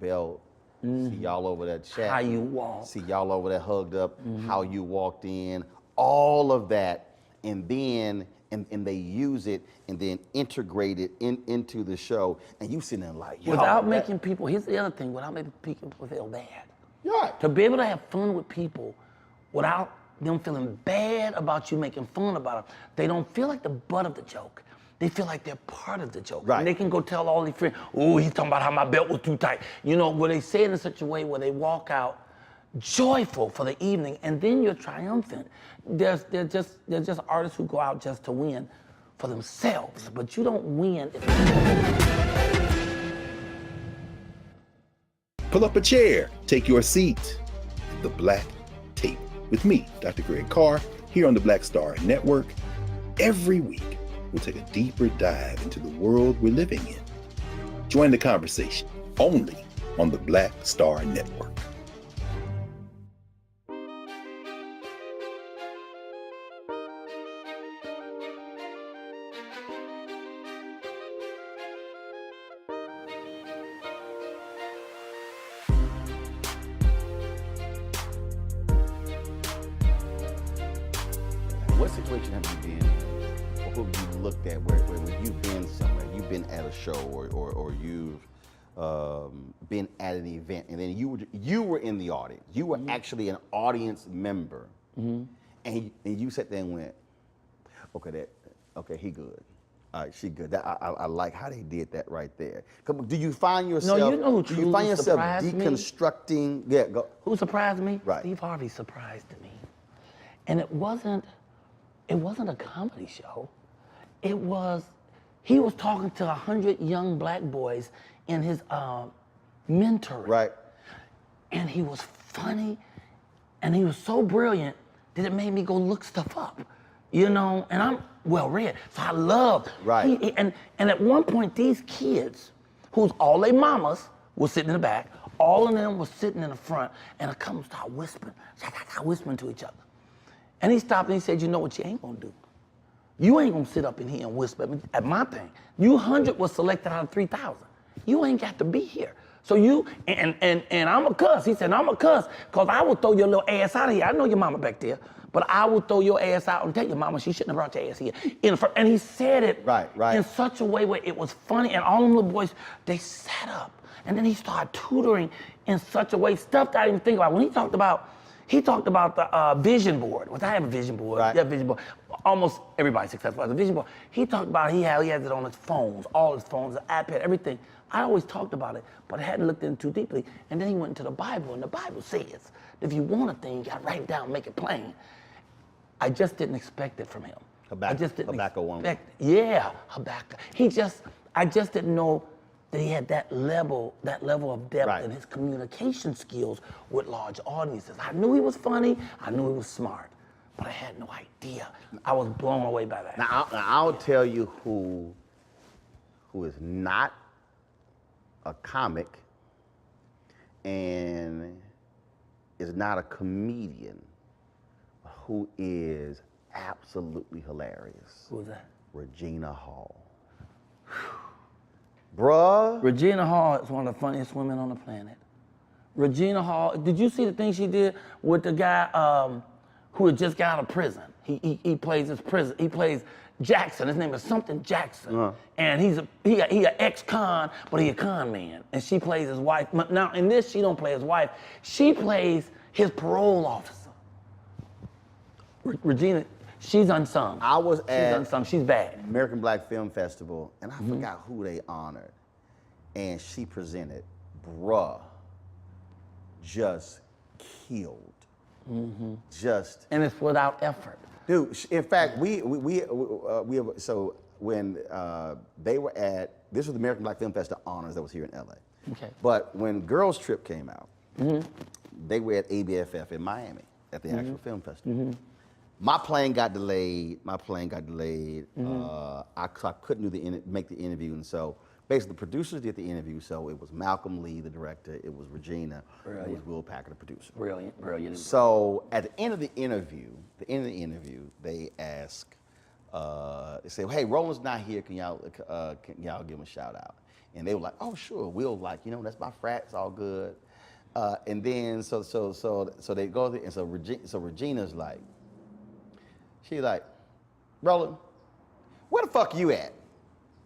belt, see y'all over that chat. How you walk. See y'all over there hugged up, how you walked in, all of that, and then and they use it and then integrate it into the show, and you sitting there like, yo, without making people, here's the other thing, without making people feel bad. Right. To be able to have fun with people without them feeling bad about you making fun about them, they don't feel like the butt of the joke. They feel like they're part of the joke. Right. And they can go tell all their friends, oh, he's talking about how my belt was too tight. You know, where they say it in such a way where they walk out joyful for the evening, and then you're triumphant. There's just artists who go out just to win for themselves, but you don't win if Pull up a chair, take your seat. The Black Tape with me, Dr. Greg Carr, here on the Black Star Network. Every week, we'll take a deeper dive into the world we're living in. Join the conversation only on the Black Star Network. What situation have you been in, or who have you looked at where you've been somewhere, you've been at a show, or you've been at an event, and then you were in the audience. You were actually an audience member, and you sat there and went, okay, he good. All right, she good. I like how they did that right there. Do you find yourself? No, you know who do you find truly yourself surprised me? deconstructing? Yeah, go. Who surprised me? Right. Steve Harvey surprised me. And it wasn't a comedy show. He was talking to 100 young black boys in his mentoring. Right. And he was funny, and he was so brilliant that it made me go look stuff up, and I'm well read, so I loved. Right. And at one point, these kids, who's all their mamas, were sitting in the back, all of them were sitting in the front, and a couple started whispering to each other. And he stopped and he said, you know what you ain't gonna do? You ain't gonna sit up in here and whisper at my thing. You 100 was selected out of 3,000. You ain't got to be here. So you, and I'm a cuss. He said, I'm a cuss, because I will throw your little ass out of here. I know your mama back there, but I will throw your ass out and tell your mama she shouldn't have brought your ass here. And he said it right. in such a way where it was funny, and all them little boys, they sat up. And then he started tutoring in such a way, stuff that I didn't even think about. When he talked about the vision board, which I have a vision board. Right. Yeah, vision board. Almost everybody successful has a vision board. He talked about he has it on his phones, all his phones, the iPad, everything. I always talked about it, but I hadn't looked in too deeply. And then he went into the Bible, and the Bible says, if you want a thing, you gotta write it down, make it plain. I just didn't expect it from him. I just didn't expect. Yeah, Habakkuk. I just didn't know that he had that level of depth in his communication skills with large audiences. I knew he was funny, I knew he was smart, but I had no idea. I was blown away by that. Now I'll tell you who is not a comic and is not a comedian, who is absolutely hilarious. Who was that? Regina Hall. Bruh. Regina Hall is one of the funniest women on the planet. Regina Hall, did you see the thing she did with the guy who had just got out of prison? He plays his prison. He plays Jackson. His name is something Jackson. And he an ex-con, but he a con man. And she plays his wife. Now in this, she don't play his wife. She plays his parole officer. Regina, she's unsung. She's unsung. She's bad. American Black Film Festival, and I forgot who they honored. And she presented, bruh, just killed. Just. And it's without effort. Dude, in fact, so when they were at, this was the American Black Film Festival honors that was here in LA. Okay. But when Girls Trip came out, they were at ABFF in Miami at the actual film festival. My plane got delayed. I couldn't make the interview, and so basically the producers did the interview. So it was Malcolm Lee, the director. It was Regina. It was Will Packer, the producer. Brilliant. So at the end of the interview, they ask, they say, "Hey, Roland's not here. Can y'all give him a shout out?" And they were like, "Oh, sure." Will that's my frat. It's all good. And then so they go there, and so Regina's like. She's like, Roland, where the fuck you at?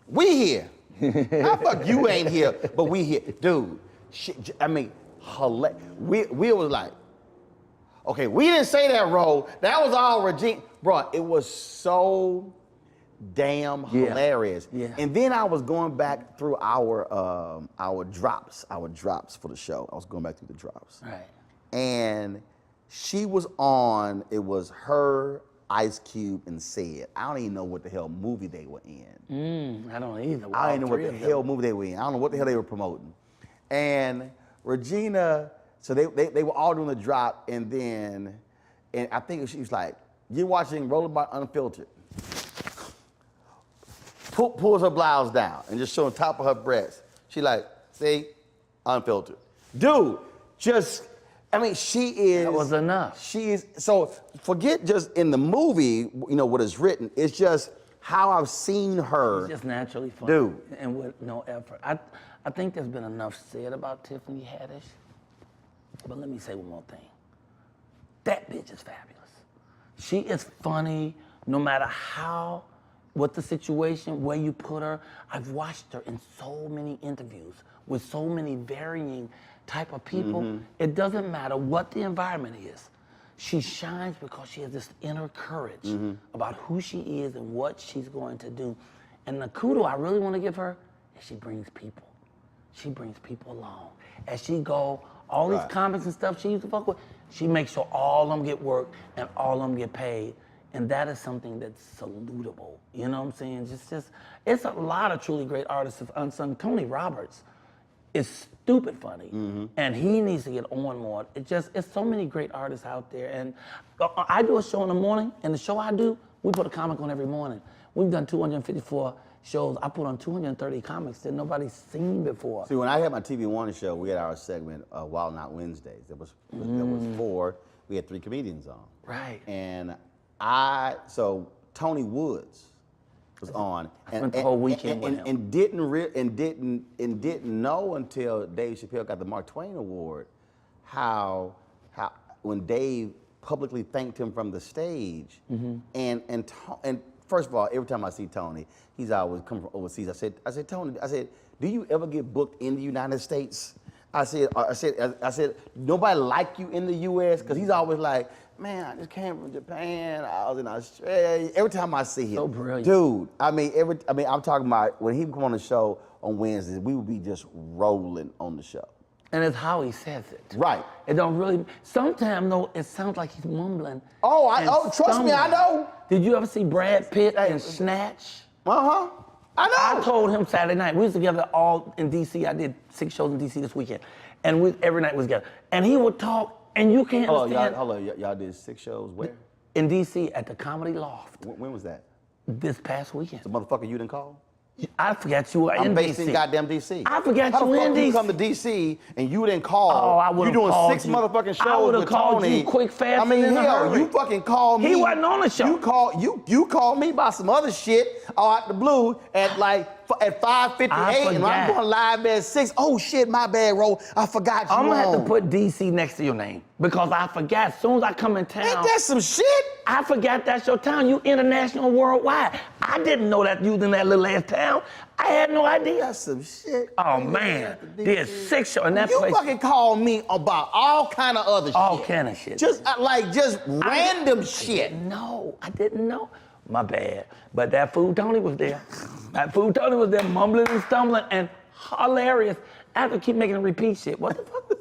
We here. How the fuck you ain't here, but we here? Dude, we was like, okay, we didn't say that, Ro. That was all Regina. Bro, it was so damn hilarious. Yeah. And then I was going back through our drops for the show. I was going back through the drops. Right. And she was on, it was her, Ice Cube, and Sid. I don't even know what the hell movie they were in. I don't either. I don't even know what the hell movie they were in. I don't know what the hell they were promoting. And Regina, so they were all doing the drop, and I think she was like, you're watching Roland by Unfiltered. Pulls her blouse down and just showing top of her breast. She like, see, Unfiltered. Dude, she is. That was enough. She is, so forget just in the movie, what is written. It's just how I've seen her. She's just naturally funny. Dude. And with no effort. I think there's been enough said about Tiffany Haddish. But let me say one more thing. That bitch is fabulous. She is funny no matter how what the situation, where you put her. I've watched her in so many interviews with so many varying type of people. It doesn't matter what the environment is. She shines because she has this inner courage about who she is and what she's going to do. And the kudos I really want to give her is she brings people. She brings people along. As she go, all these comics and stuff she used to fuck with, she makes sure all of them get work and all of them get paid. And that is something that's salutable. You know what I'm saying? It's a lot of truly great artists unsung. Tony Roberts is stupid funny, and he needs to get on more. It's so many great artists out there. And I do a show in the morning, and the show I do, we put a comic on every morning. We've done 254 shows. I put on 230 comics that nobody's seen before. See, when I had my TV One show, we had our segment, Wild Not Wednesdays. There was 4. We had 3 comedians on. Right. And so Tony Woods was on, spent the whole weekend with him. and didn't know until Dave Chappelle got the Mark Twain Award how when Dave publicly thanked him from the stage, and first of all, every time I see Tony, he's always come from overseas. I said Tony, do you ever get booked in the United States? I said nobody like you in the U.S. because he's always like, man, I just came from Japan. I was in Australia. Every time I see him, so brilliant, dude. I'm talking about when he come on the show on Wednesdays, we would be just rolling on the show. And it's how he says it. Right. It don't really. Sometimes though, it sounds like he's mumbling. Trust me, I know. Did you ever see Brad Pitt in Snatch? I know. I told him Saturday night, we was together all in D.C. I did 6 shows in D.C. this weekend. And every night was together. And he would talk, and you can't understand. Y'all did 6 shows where? In D.C. at the Comedy Loft. When was that? This past weekend. The motherfucker you didn't call? I forgot you were in D.C. I'm based in goddamn D.C. I forgot you were in D.C. You come to D.C. and you didn't call. Oh, I would have You called doing 6 motherfucking shows I would have with called Tony. you quick, fast, I mean, and in a hell, hurry. you fucking called me. He wasn't on the show. You called me about some other shit out the blue at 5:58, and I'm going live at 6. Oh shit, my bad, Ro. I forgot you. I'm gonna have to put D.C. next to your name because I forgot. As soon as I come in town, Ain't that some shit? I forgot that's your town. You international, worldwide. I didn't know that you was in that little ass town. I had no idea. That's some shit. Oh man, did 6 shows in that You place. fucking called me about all kind of other shit. All kind of shit. Just random shit. No, I didn't know. My bad. But that fool Tony was there. That fool Tony was there mumbling and stumbling and hilarious. I have to keep making him repeat shit. What the fuck?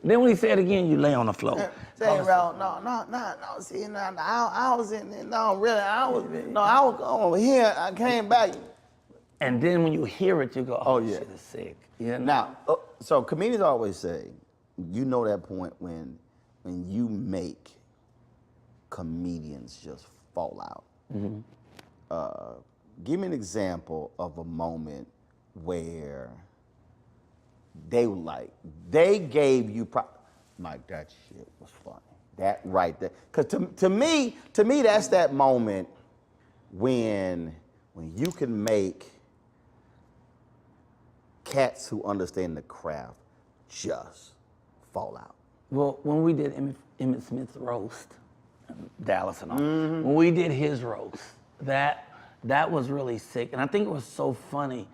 Then when he said it again, you lay on the floor. Say, bro, no. See, I was in there. No, really, I was over here. I came back. And then when you hear it, you go, oh yeah. shit is sick. You know? Now, so comedians always say, you know that point when you make comedians just fall out. Give me an example of a moment where they gave you, Mike, that shit was funny. That right there. Because to me, that's that moment when you can make cats who understand the craft just fall out. Well, when we did Emmett Smith's roast, Dallas and all, when we did his roast, that was really sick. And I think it was so funny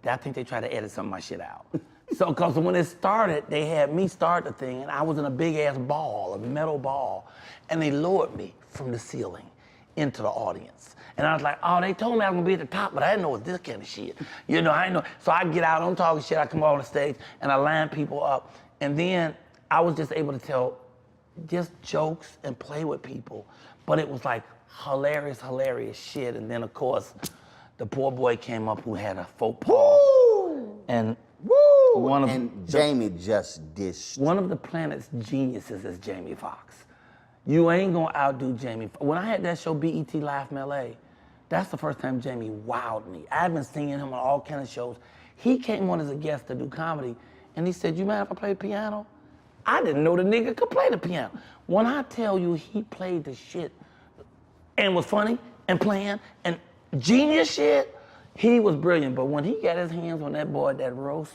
that I think they tried to edit some of my shit out. So, because when it started, they had me start the thing, and I was in a big-ass ball, a metal ball, and they lowered me from the ceiling into the audience. And I was like, oh, they told me I was gonna be at the top, but I didn't know it was this kind of shit. You know, I didn't know. So I get out, I'm talking shit, I come on the stage, and I line people up. And then I was just able to tell just jokes and play with people. But it was like hilarious shit. And then, of course, the poor boy came up who had a faux pas. Woo! And Jamie just dished. One of the planet's geniuses is Jamie Foxx. You ain't gonna outdo Jamie. When I had that show, BET Live from LA, that's the first time Jamie wowed me. I've been seeing him on all kind of shows. He came on as a guest to do comedy, and he said, you mind if I play the piano? I didn't know the nigga could play the piano. When I tell you he played the shit and was funny and playing and genius shit, he was brilliant. But when he got his hands on that boy, that roast,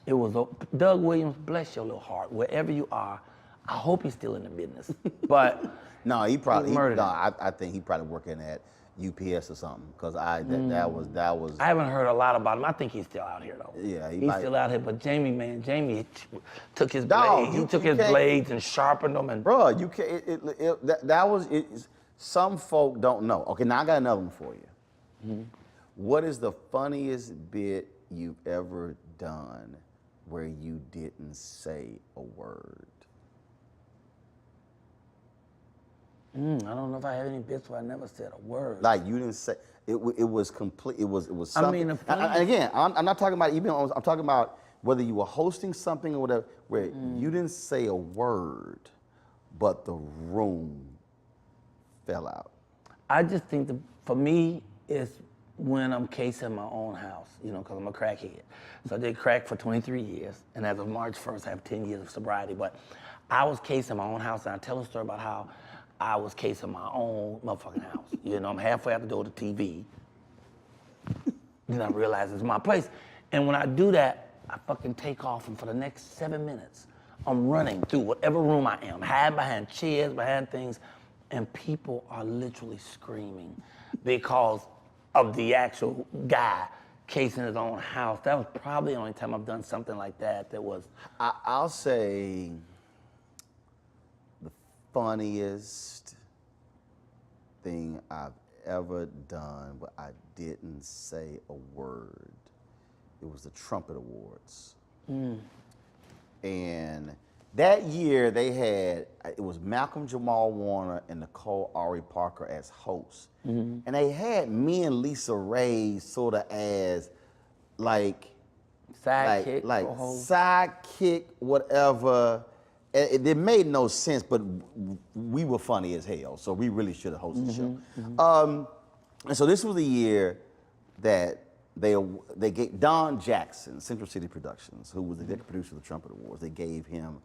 it was, Doug Williams, bless your little heart, wherever you are, I hope he's still in the business. But No, he probably. murdered him. I think he probably working at UPS or something because that was. I haven't heard a lot about him. I think he's still out here though. Yeah, he's might- still out here. But Jamie, man, Jamie took his Dog, blades. you He took his can't- blades and sharpened them. And Bro, you can't. That was. Some folk don't know. Okay, now I got another one for you. What is the funniest bit you've ever done where you didn't say a word? I don't know if I have any bits where I never said a word. Like you didn't say it. It was complete. It was I something. mean, and again, I'm not talking about even. I'm talking about whether you were hosting something or whatever, where you didn't say a word, but the room fell out. I just think for me, it's when I'm casing my own house, because I'm a crackhead. So I did crack for 23 years, and as of March 1st, I have 10 years of sobriety. But I was casing my own house, and I tell a story about how I was casing my own motherfucking house. I'm halfway out the door to TV. Then I realize it's my place. And when I do that, I fucking take off, and for the next 7 minutes, I'm running through whatever room I am, hiding behind chairs, behind things, and people are literally screaming because of the actual guy casing his own house. That was probably the only time I've done something like that was... I'll say the funniest thing I've ever done, but I didn't say a word. It was the Trumpet Awards. And that year they had, it was Malcolm Jamal Warner and Nicole Ari Parker as hosts. And they had me and Lisa Ray sort of as like Sidekick. like sidekick, whatever. It made no sense, but we were funny as hell, so we really should have hosted the show. And so this was the year that they gave Don Jackson, Central City Productions, who was the executive producer of the Trumpet Awards, they gave him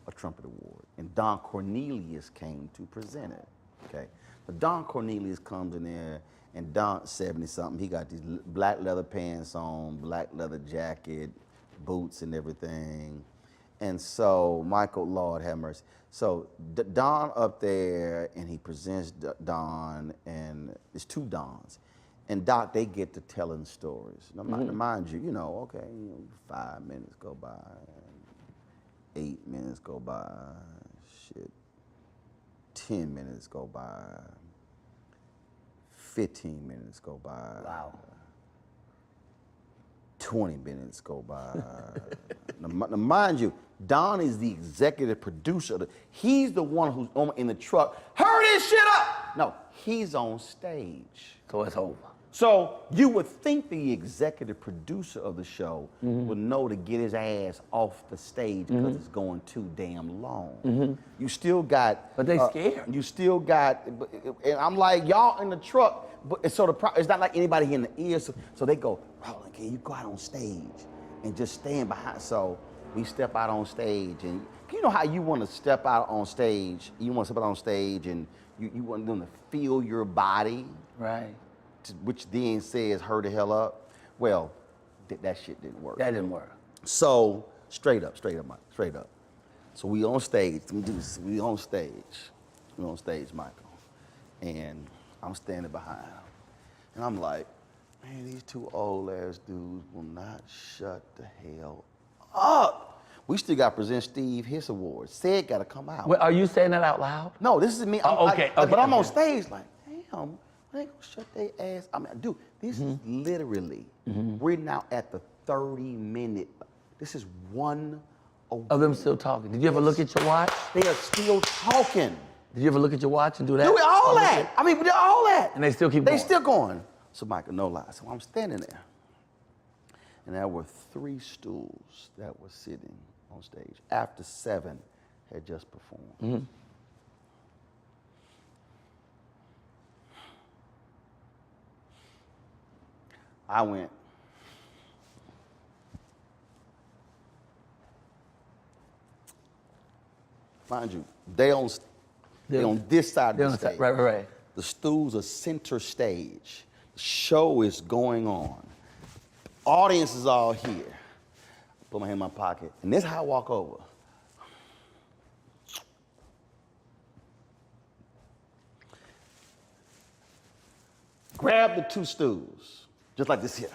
a Trumpet Award, and Don Cornelius came to present it. Okay, but Don Cornelius comes in there, and Don's 70-something. He got these black leather pants on, black leather jacket, boots, and everything. And so Michael, Lord have mercy. So Don up there, and he presents Don, and it's two Dons. And Doc, they get to telling stories. Now, mind you, okay, 5 minutes go by, 8 minutes go by, 10 minutes go by, 15 minutes go by. Wow. 20 minutes go by. Now, mind you, Don is the executive producer. He's the one who's in the truck. Hurry this shit up! No, he's on stage. So it's over. So you would think the executive producer of the show would know to get his ass off the stage because it's going too damn long. You still got... But they scared. You still got... And I'm like, y'all in the truck, but it's it's not like anybody in the ear, so they go, Roland, can you go out on stage and just stand behind? So we step out on stage, and you know how you want to step out on stage, you want to step out on stage and you want them to feel your body? Right. Which then says, hurry the hell up. Well, that shit didn't work. That didn't work. So, straight up, Mike, straight up. So we on stage, we on stage, Michael. And I'm standing behind him. And I'm like, man, these two old ass dudes will not shut the hell up. We still got to present Steve his award. Sid got to come out. Wait, are you saying that out loud? No, this is me. But I'm on stage like, damn. They gonna shut their ass. I mean, dude, this is literally, we're now at the 30-minute, this is one award. Of them still talking. Did you ever look at your watch? They are still talking. Did you ever look at your watch and do that? Do all that. I mean, they're all that. And they still keep going. They still going. So Michael, no lie. So I'm standing there. And there were 3 stools that were sitting on stage after 7 had just performed. I went, mind you, they on this side of the stage. Right. The stools are center stage. The show is going on. Audience is all here. Put my hand in my pocket, and this is how I walk over. grab the 2 stools, just like this here.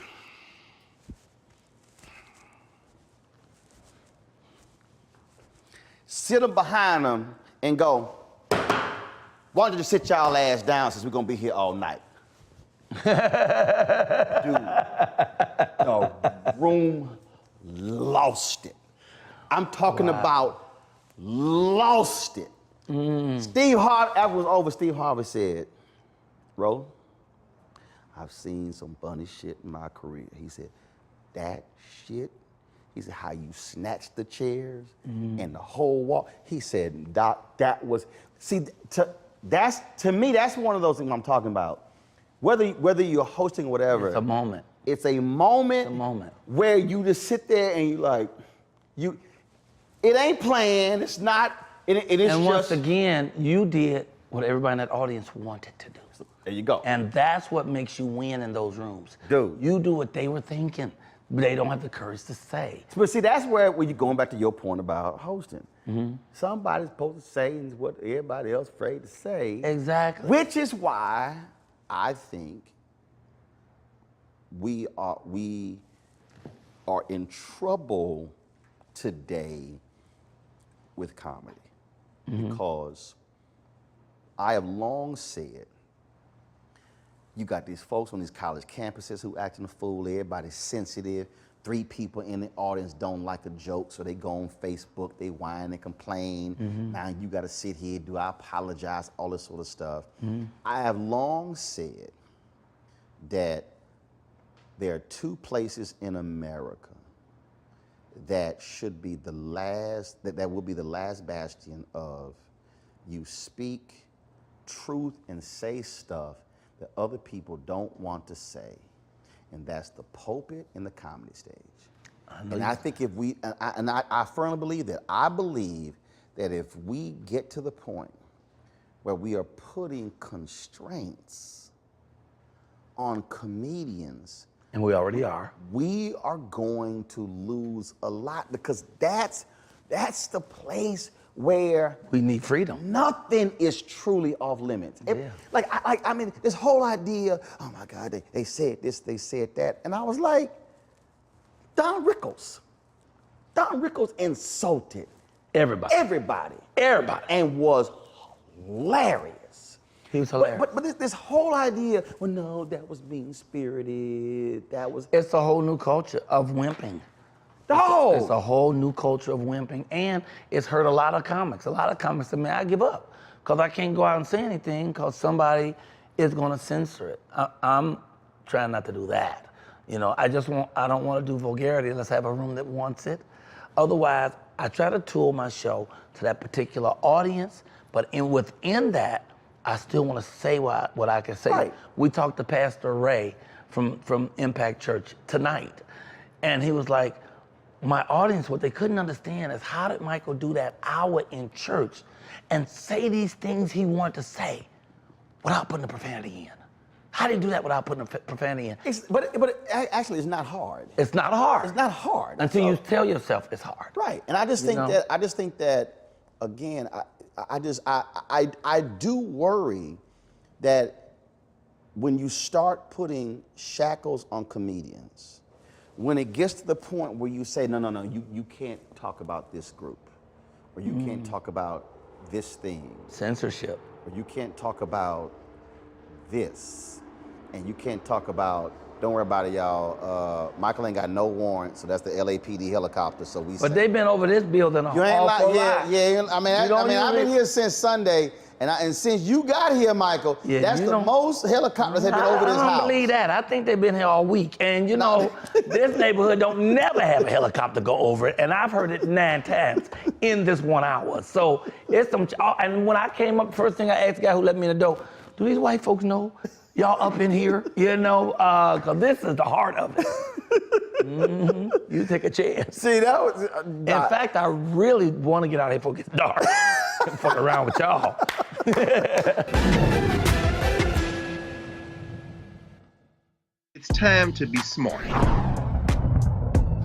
Sit them behind them and go, why don't you just sit y'all ass down since we're gonna be here all night? Dude, the room lost it. I'm talking about lost it. Steve Harvey, after it was over, Steve Harvey said, Roland, I've seen some funny shit in my career. He said, that shit, he said, how you snatched the chairs and the whole wall. He said, Doc, that was, see, to me, that's one of those things I'm talking about. Whether you're hosting or whatever. It's a moment. It's a moment. It's a moment. Where you just sit there and you like, it ain't planned, it's not, it is and just. once again, you did what everybody in that audience wanted to do. There you go. And that's what makes you win in those rooms. Dude. You do what they were thinking, but they don't have the courage to say. But see, that's where you're going back to your point about hosting. Somebody's supposed to say what everybody else afraid to say. Exactly. Which is why I think we are in trouble today with comedy. Because I have long said, you got these folks on these college campuses who acting a fool, everybody's sensitive. 3 people in the audience don't like a joke, so they go on Facebook, they whine and complain. Now you gotta sit here, do I apologize, all this sort of stuff. I have long said that there are 2 places in America that should be the last, that will be the last bastion of you speak truth and say stuff that other people don't want to say. And that's the pulpit and the comedy stage. And I think if we, I firmly believe that. I believe that if we get to the point where we are putting constraints on comedians, And we already are. we are going to lose a lot, because that's the place where We need freedom. nothing is truly off limits. Yeah. I mean, this whole idea, oh my God, they said this, they said that. And I was like, Don Rickles insulted Everybody. everybody Everybody. and was hilarious. He was hilarious. But this whole idea, well, no, that was mean-spirited, that was, It's a whole new culture of wimping. no. It's a whole new culture of wimping, and it's hurt a lot of comics. A lot of comics say, man, I give up, because I can't go out and say anything because somebody is going to censor it. I'm trying not to do that. You know, I don't want to do vulgarity. Let's have a room that wants it. Otherwise, I try to tool my show to that particular audience, but within that, I still want to say what I can say. Right. We talked to Pastor Ray from Impact Church tonight, and he was like, my audience, what they couldn't understand is, how did Michael do that hour in church and say these things he wanted to say without putting the profanity in? How did he do that without putting the profanity in? Actually, it's not hard. It's not hard. It's not hard. Until So- you tell yourself it's hard. Right, and I just think that again, I do worry that when you start putting shackles on comedians, when it gets to the point where you say, no, you can't talk about this group, or you can't talk about this thing, Censorship. or you can't talk about this, and you can't talk about, don't worry about it, y'all. Michael ain't got no warrant, so that's the LAPD helicopter. So But they've been over this building you ain't awful lot. yeah. I mean, I've been usually- here since Sunday, and since you got here, Michael, Yeah, that's you the don't- most helicopters have been over this I house. don't believe that. I think they've been here all week. And you know, this neighborhood don't never have a helicopter go over it. And I've heard it 9 times in this 1 hour. So it's some, and when I came up, first thing I asked the guy who let me in the door, do these white folks know y'all up in here? You know, cause this is the heart of it. You take a chance. See, that was. In fact, I really want to get out of here before it gets dark and fuck around with y'all. It's time to be smart.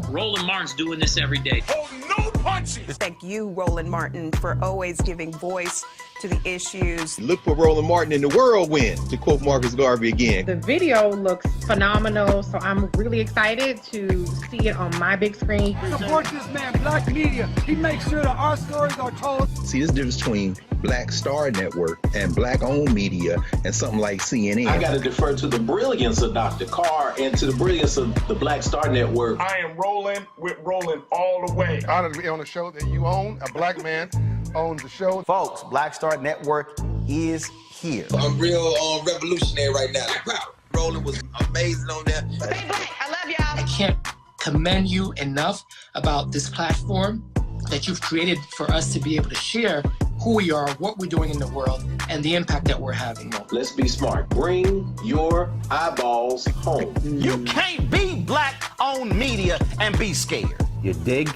Roland Martin's doing this every day. Thank you, Roland Martin, for always giving voice to the issues. Look for Roland Martin in the whirlwind, to quote Marcus Garvey again. The video looks phenomenal, so I'm really excited to see it on my big screen. Support this man, Black Media. He makes sure that our stories are told. See, there's a difference between Black Star Network and Black-owned media and something like CNN. I got to defer to the brilliance of Dr. Carr and to the brilliance of the Black Star Network. I am rolling with Roland all the way. Honored to be on a show that you own. A black man owns the show. Folks, Black Star Network is here. I'm real revolutionary right now. Roland was amazing on there. Stay black. I love y'all. I can't commend you enough about this platform that you've created for us to be able to share who we are, what we're doing in the world, and the impact that we're having. Let's be smart. Bring your eyeballs home. You can't be Black-owned media and be scared. You dig?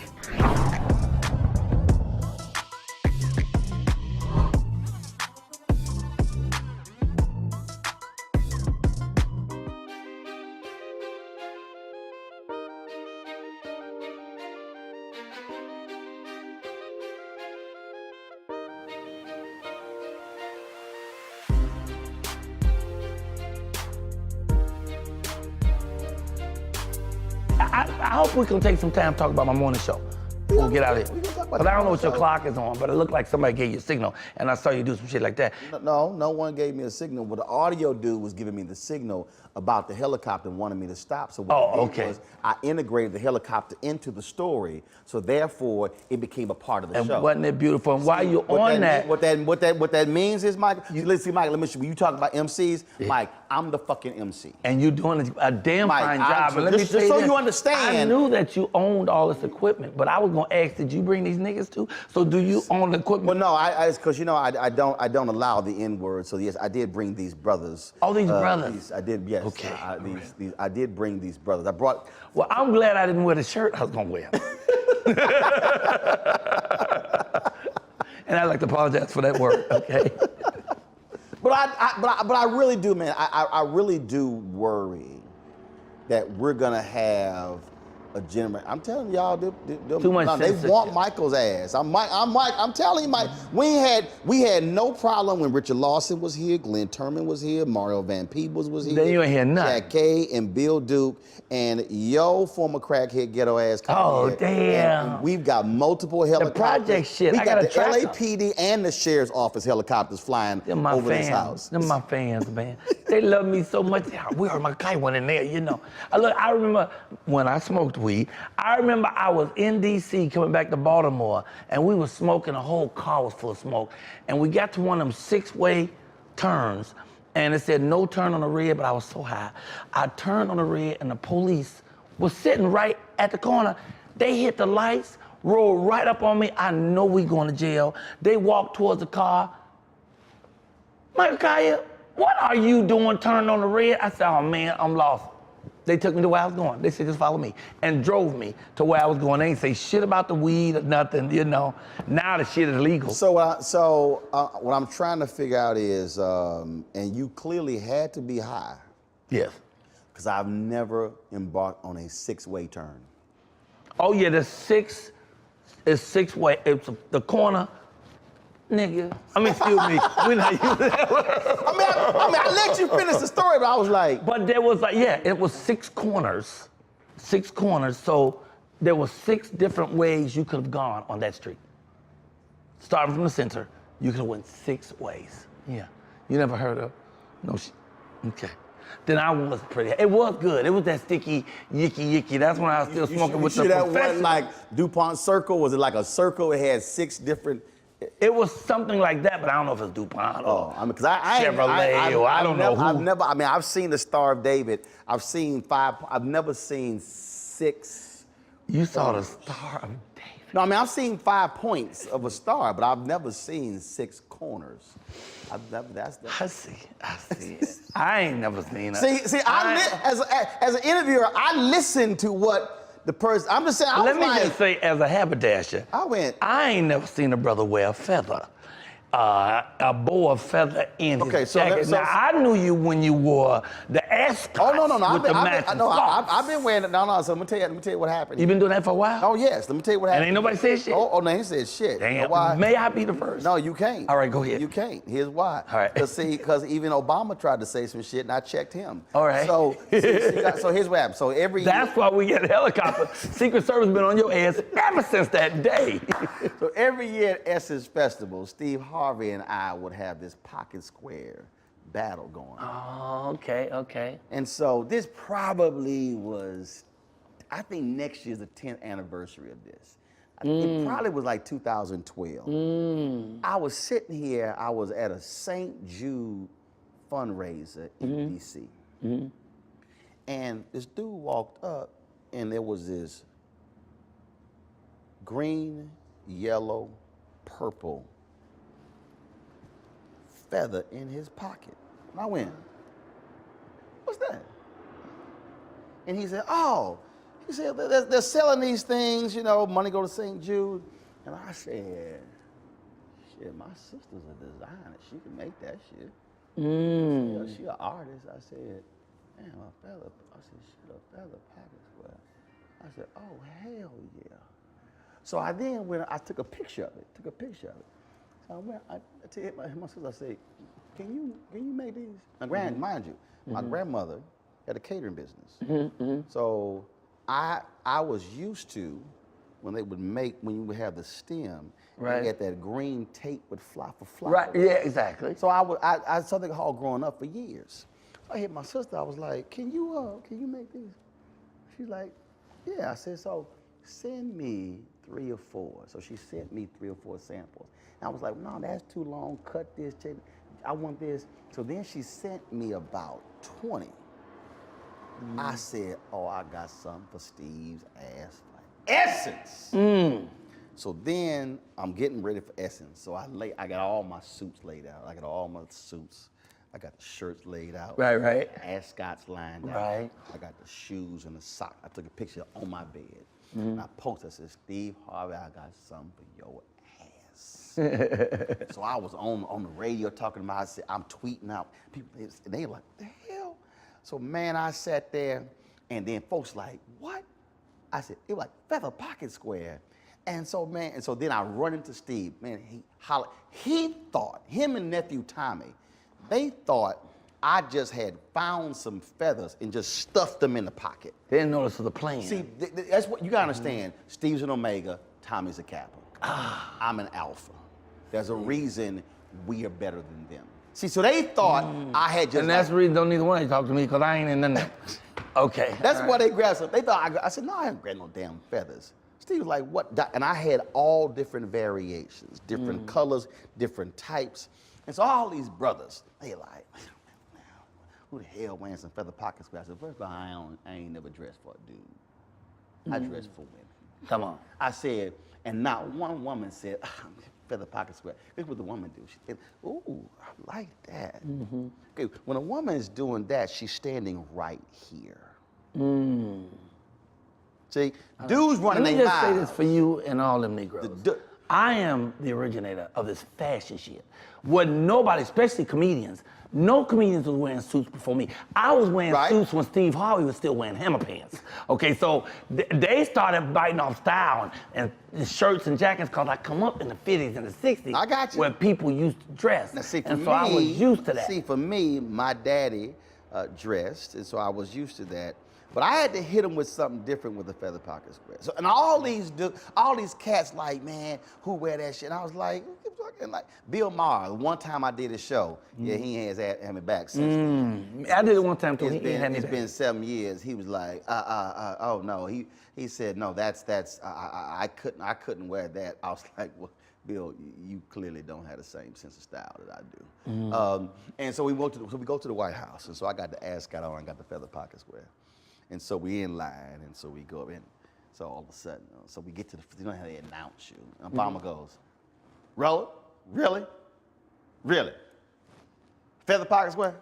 I hope we can take some time to talk about my morning show. We'll get out of here. But I don't know what your clock is on, but it looked like somebody gave you a signal, and I saw you do some shit like that. No one gave me a signal. But the audio dude was giving me the signal about the helicopter and wanted me to stop. So what I did was I integrated the helicopter into the story, so therefore it became a part of the show. And wasn't it beautiful? And while you're on that, what that means is, Mike, listen, Mike, let me show you. You talk about MCs, Mike, I'm the fucking MC. And you're doing a damn Mike, fine job. And let me just say so this, you understand. I knew that you owned all this equipment, but I was gonna ask, did you bring these niggas too? So do you own the equipment? Well, no, because I don't allow the N word. So yes, I did bring these brothers. Oh, these brothers. I did, yes. Okay. I did bring these brothers. I brought. Well, I'm glad I didn't wear the shirt I was gonna wear. And I'd like to apologize for that word, okay? But I really do, man. I really do worry that we're gonna have a generation. I'm telling y'all, Too much they want Michael's ass. I'm telling you, Mike. We had no problem when Richard Lawson was here, Glenn Turman was here, Mario Van Peebles was here. Then you ain't hear nothing. Jack Kay and Bill Duke and former crackhead ghetto ass. Oh damn! And we've got multiple helicopters. The project shit. We I got got the LAPD and the sheriff's office helicopters flying over this house. Them my fans, man. They love me so much. We heard my guy went in there, you know. I remember when I smoked weed. I remember I was in D.C. coming back to Baltimore, and we were smoking. A whole car was full of smoke, and we got to one of them 6-way turns, and it said no turn on the red, but I was so high. I turned on the red, and the police was sitting right at the corner. They hit the lights, rolled right up on me. I know we going to jail. They walked towards the car. Michael Colyar, what are you doing turning on the red? I said, oh man, I'm lost. They took me to where I was going. They said, just follow me, and drove me to where I was going. They ain't say shit about the weed or nothing, you know. Now the shit is legal. So what I'm trying to figure out is, and you clearly had to be high. Yes. Because I've never embarked on a 6-way turn. Oh yeah, the 6 is 6-way. It's the corner. Nigga. I mean, excuse me. We're not using that word. I let you finish the story, but I was like. But there was it was 6 corners. 6 corners. So there were 6 different ways you could have gone on that street. Starting from the center, you could have went 6 ways. Yeah. You never heard of? No shit. Okay. Then I was pretty. It was good. It was that sticky, yicky. That's when I was still smoking with the professor. That one like DuPont circle? Was it like a circle? It had 6 different. It was something like that, but I don't know if it's DuPont or because I Chevrolet or I don't know who. I've seen the Star of David. I've seen 5. I've never seen 6. You saw the Star of David. No, I've seen 5 points of a star, but I've never seen 6 corners. I see. I ain't never seen it. See, as an interviewer, I listen to what the person. I'm just saying. Let me just say, as a haberdasher, I ain't never seen a brother wear a feather. a bow of feather in his so jacket. Now, I knew you when you wore the ascot with the matching socks. I've been wearing it. No. So let me tell you what happened. You been doing that for a while? Oh yes. Let me tell you what happened. And ain't nobody said shit? Oh no, he said shit. Damn. You know why? May I be the first? No, you can't. All right, go ahead. You can't. Here's why. All right. Because even Obama tried to say some shit, and I checked him. All right. So here's what happened. So That's why we get a helicopter. Secret Service been on your ass ever since that day. So every year at Essence Festival, Steve Harvey and I would have this pocket square battle going on. Oh, okay. And so this probably was, I think next year's the 10th anniversary of this. It probably was like 2012. I was sitting here, I was at a St. Jude fundraiser in DC. And this dude walked up and there was this green, yellow, purple feather in his pocket. And I went, what's that? And he said, they're selling these things, you know, money go to St. Jude. And I said, shit, my sister's a designer. She can make that shit. She an artist. I said, damn, a feather. I said, shit, a feather pocket square. I said, oh, hell yeah. So I then went, I took a picture of it. So I went, I hit my sister, I said, can you make these? Mind you, my grandmother had a catering business. So I was used to when you would have the stem, right, you get that green tape would fly for fly. Right, yeah, exactly. So I something hall growing up for years. So I hit my sister, I was like, can you make these? She's like, yeah. I said, so send me 3 or 4. So she sent me 3 or 4 samples. And I was like, no, that's too long, cut this, I want this. So then she sent me about 20. I said, oh, I got something for Steve's ass. Like, Essence! So then I'm getting ready for Essence. So I got all my suits laid out. I got all my suits. I got the shirts laid out. Right. Ascots lined out. Right. I got the shoes and the sock. I took a picture on my bed. And I posted, I said, Steve Harvey, I got something for your ass. So I was on the radio talking about, I said, I'm tweeting out. People, they like, the hell? So man, I sat there and then folks like, what? I said, it was like feather pocket square. And so then I run into Steve, man, he hollered. He thought, him and nephew Tommy, they thought I just had found some feathers and just stuffed them in the pocket. They didn't notice the plan. See, that's what you gotta understand. Steve's an Omega, Tommy's a Kappa. I'm an Alpha. There's a reason we are better than them. See, so they thought I had just. And that's the reason don't need one to talk to me, because I ain't in none of that. Okay. That's why they grabbed some. They thought I said, no, I haven't grabbed no damn feathers. Steve was like, what? And I had all different variations, different colors, different types. And so all these brothers, they like, who the hell wearing some feather pocket square? I said, first of all, I ain't never dressed for a dude. I dress for women. Come on. I said, and not one woman said, feather pocket square. This is what the woman do. She said, ooh, I like that. Okay, when a woman is doing that, she's standing right here. See, dudes running their mouths. Let me just say this for you and all them Negroes. I am the originator of this fashion shit. What nobody, especially comedians, no comedians was wearing suits before me. I was wearing suits when Steve Harvey was still wearing hammer pants. Okay, so they started biting off style and shirts and jackets because I come up in the 50s and the 60s. I got you. Where people used to dress. Now, see, and so I was used to that. See, for me, my daddy dressed, and so I was used to that. But I had to hit him with something different with the feather pocket square. So, and all these cats like, man, who wear that shit? And I was like, Bill Maher. One time I did a show. Yeah, he has had me back since then. I did it one time too. It's been 7 years. He was like, oh no. He said, no, I couldn't wear that. I was like, well, Bill, you clearly don't have the same sense of style that I do. And so we go to the White House, and so I got the ascot on, I got the feather pocket square. And so we in line, and so we go in. So all of a sudden, so we get to you know how they announce you. And Obama goes, Roland, really? Feather pocket square?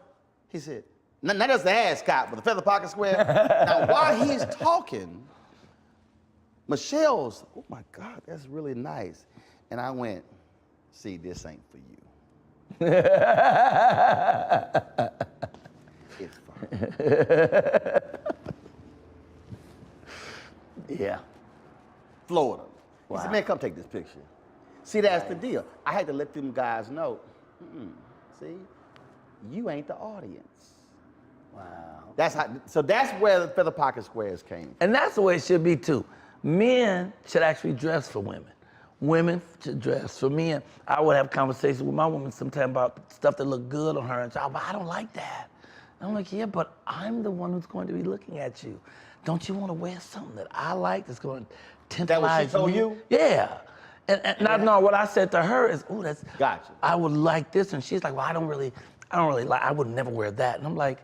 He said, not just the ascot, but the feather pocket square. Now while he's talking, Michelle's, oh my God, that's really nice. And I went, see, this ain't for you. It's fine. Yeah. Florida. Wow. He said, man, come take this picture. See, that's the deal. I had to let them guys know, see, you ain't the audience. Wow. So that's where the Feather Pocket Squares came from. And that's the way it should be too. Men should actually dress for women. Women should dress for men. I would have conversations with my woman sometimes about stuff that looked good on her, and but I don't like that. I'm like, yeah, but I'm the one who's going to be looking at you. Don't you want to wear something that I like that's going to tantalize That what she told you? Yeah. And what I said to her is, oh, that's, gotcha. I would like this. And she's like, well, I don't really like, I would never wear that. And I'm like,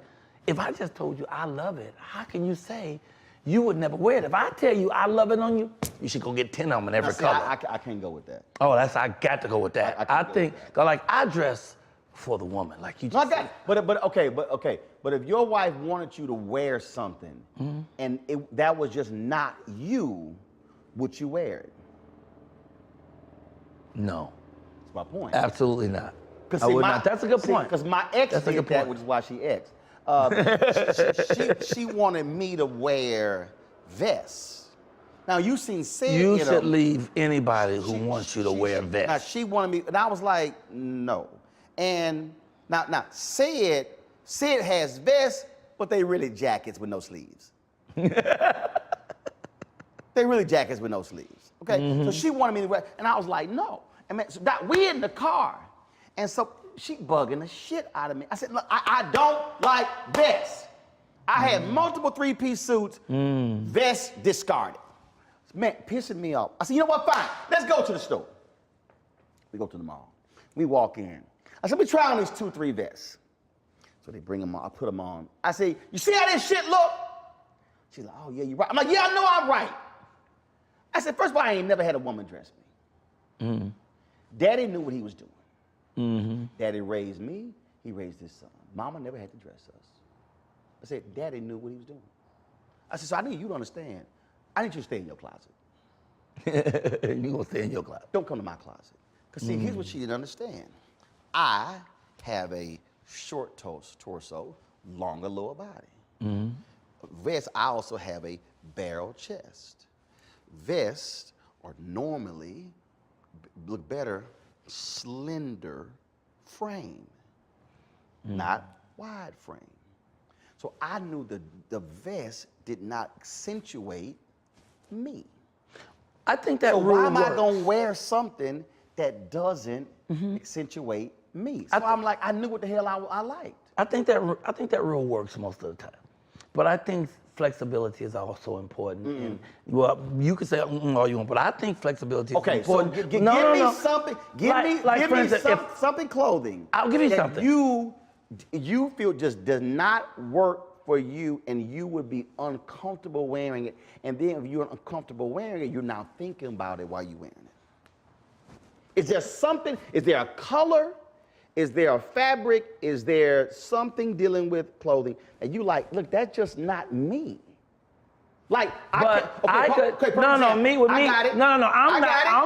if I just told you I love it, how can you say you would never wear it? If I tell you I love it on you, you should go get 10 of them in every color. I can't go with that. Oh, I got to go with that. I think, like, I dress for the woman, like you just said. But if your wife wanted you to wear something and that was just not you, would you wear it? No. That's my point. Absolutely not. I would not. That's a good point. Because my ex did that, which is why she exed. She wanted me to wear vests. Now you seen Sid. You should leave anybody who wants you to wear vests. Now she wanted me, and I was like, no. And now Sid has vests, but they really jackets with no sleeves. They really jackets with no sleeves. Okay, so she wanted me to wear, and I was like, no. And man, so we in the car, and so she bugging the shit out of me. I said, look, I don't like vests. I had multiple three-piece suits, vests discarded. Man, pissing me off. I said, you know what, fine, let's go to the store. We go to the mall. We walk in. I said, let me try on these 2-3 vests. So they bring them on, I put them on. I say, you see how this shit look? She's like, oh yeah, you're right. I'm like, yeah, I know I'm right. I said, first of all, I ain't never had a woman dress me. Daddy knew what he was doing. Daddy raised me, he raised his son. Mama never had to dress us. I said, Daddy knew what he was doing. I said, so I need you to understand, I need you to stay in your closet. You gonna stay in your closet. Don't come to my closet. Because see, here's what she didn't understand. I have a short torso, longer lower body. Vest, I also have a barrel chest. Vests are normally, look better, slender frame, not wide frame. So I knew the vest did not accentuate me. I think that so rule why am I works. gonna wear something that doesn't accentuate me? So I'm like, I knew what the hell I liked. I think that rule works most of the time, but I think flexibility is also important. And, well, you can say all you want, but I think flexibility is important. So give me something. Give me something clothing. I'll give you something. You feel just does not work for you, and you would be uncomfortable wearing it. And then if you're uncomfortable wearing it, you're now thinking about it while you're wearing it. Is there something? Is there a color? Is there a fabric? Is there something dealing with clothing? And you like, look, that's just not me. Like, I'm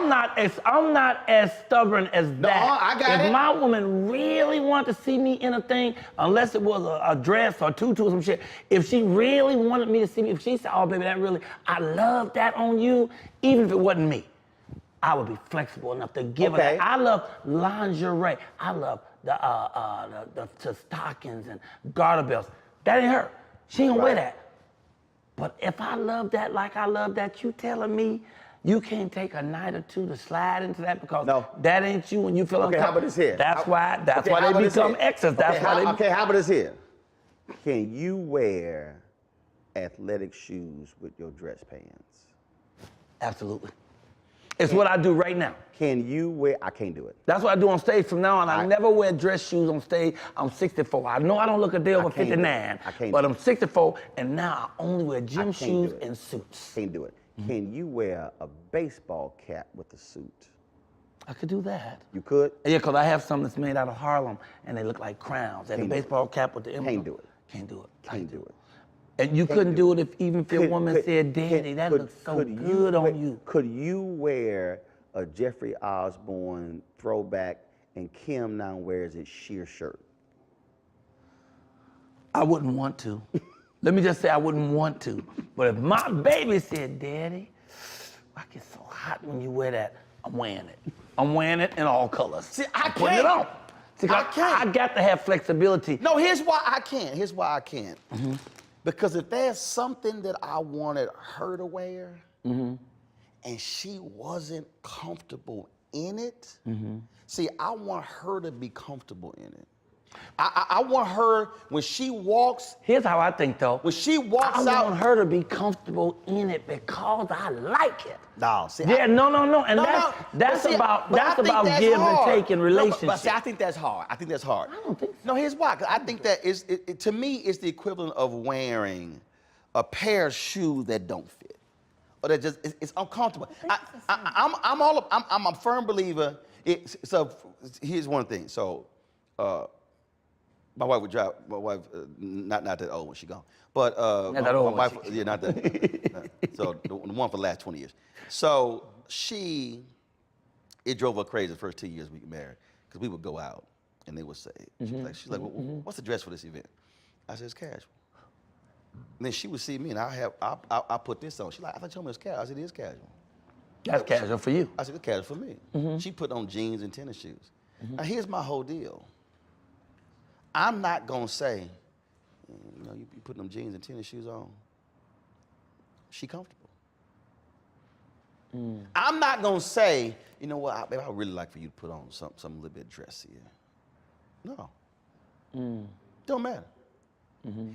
not as stubborn as that. I got it. If my woman really wanted to see me in a thing, unless it was a dress or tutu or some shit, if she really wanted me to see me, if she said, oh baby, I love that on you, even if it wasn't me, I would be flexible enough to give her that. I love lingerie. I love the stockings and garter belts. That ain't her. She ain't gonna wear that. But if I love that like I love that, you telling me you can't take a night or two to slide into that because that ain't you and you feel uncomfortable. How about this here? That's why they become exes. How about this here? Can you wear athletic shoes with your dress pants? Absolutely. It's what I do right now. Can you wear? I can't do it. That's what I do on stage from now on. I never wear dress shoes on stage. I'm 64. I know I don't look a day over 59, but I'm 64, and now I only wear gym shoes and suits. Can't do it. Can you wear a baseball cap with a suit? I could do that. You could? Yeah, because I have some that's made out of Harlem, and they look like crowns. And the baseball cap with the emblem. Can't do it. Can't do it. Can't do it. And you couldn't do it if your woman said, Daddy, that looks so good on you. Could you wear a Jeffrey Osborne throwback and Kim now wears a sheer shirt? I wouldn't want to. Let me just say I wouldn't want to. But if my baby said, Daddy, I get so hot when you wear that, I'm wearing it. I'm wearing it in all colors. See, I I'm putting it on. See, I can't. I got to have flexibility. No, here's why I can't. Here's why I can't. Because if there's something that I wanted her to wear and she wasn't comfortable in it, see, I want her to be comfortable in it. I want her, when she walks. Here's how I think, though. When she walks out. I want her to be comfortable in it because I like it. No, see. Yeah, no. And that's about give and take in relationships. But see, I think that's hard. I think that's hard. I don't think so. No, here's why. 'Cause I think that to me, it's the equivalent of wearing a pair of shoes that don't fit. Or that just, it's uncomfortable. I'm a firm believer. So here's one thing. So, my wife would drive. My wife, not that old when she gone, but not that old. My wife, yeah, not that. So the one for the last 20 years. So it drove her crazy the first 2 years we got married, because we would go out and they would say, she's like, well, what's the dress for this event? I said, it's casual. And then she would see me and I put this on. She's like, I thought you told me it was casual. I said, it is casual. That's casual for you. I said, it's casual for me. She put on jeans and tennis shoes. Now here's my whole deal. I'm not gonna say, you know, you putting them jeans and tennis shoes on. She comfortable. I'm not gonna say, you know what, babe, I would really like for you to put on something a little bit dressier. No. Don't matter.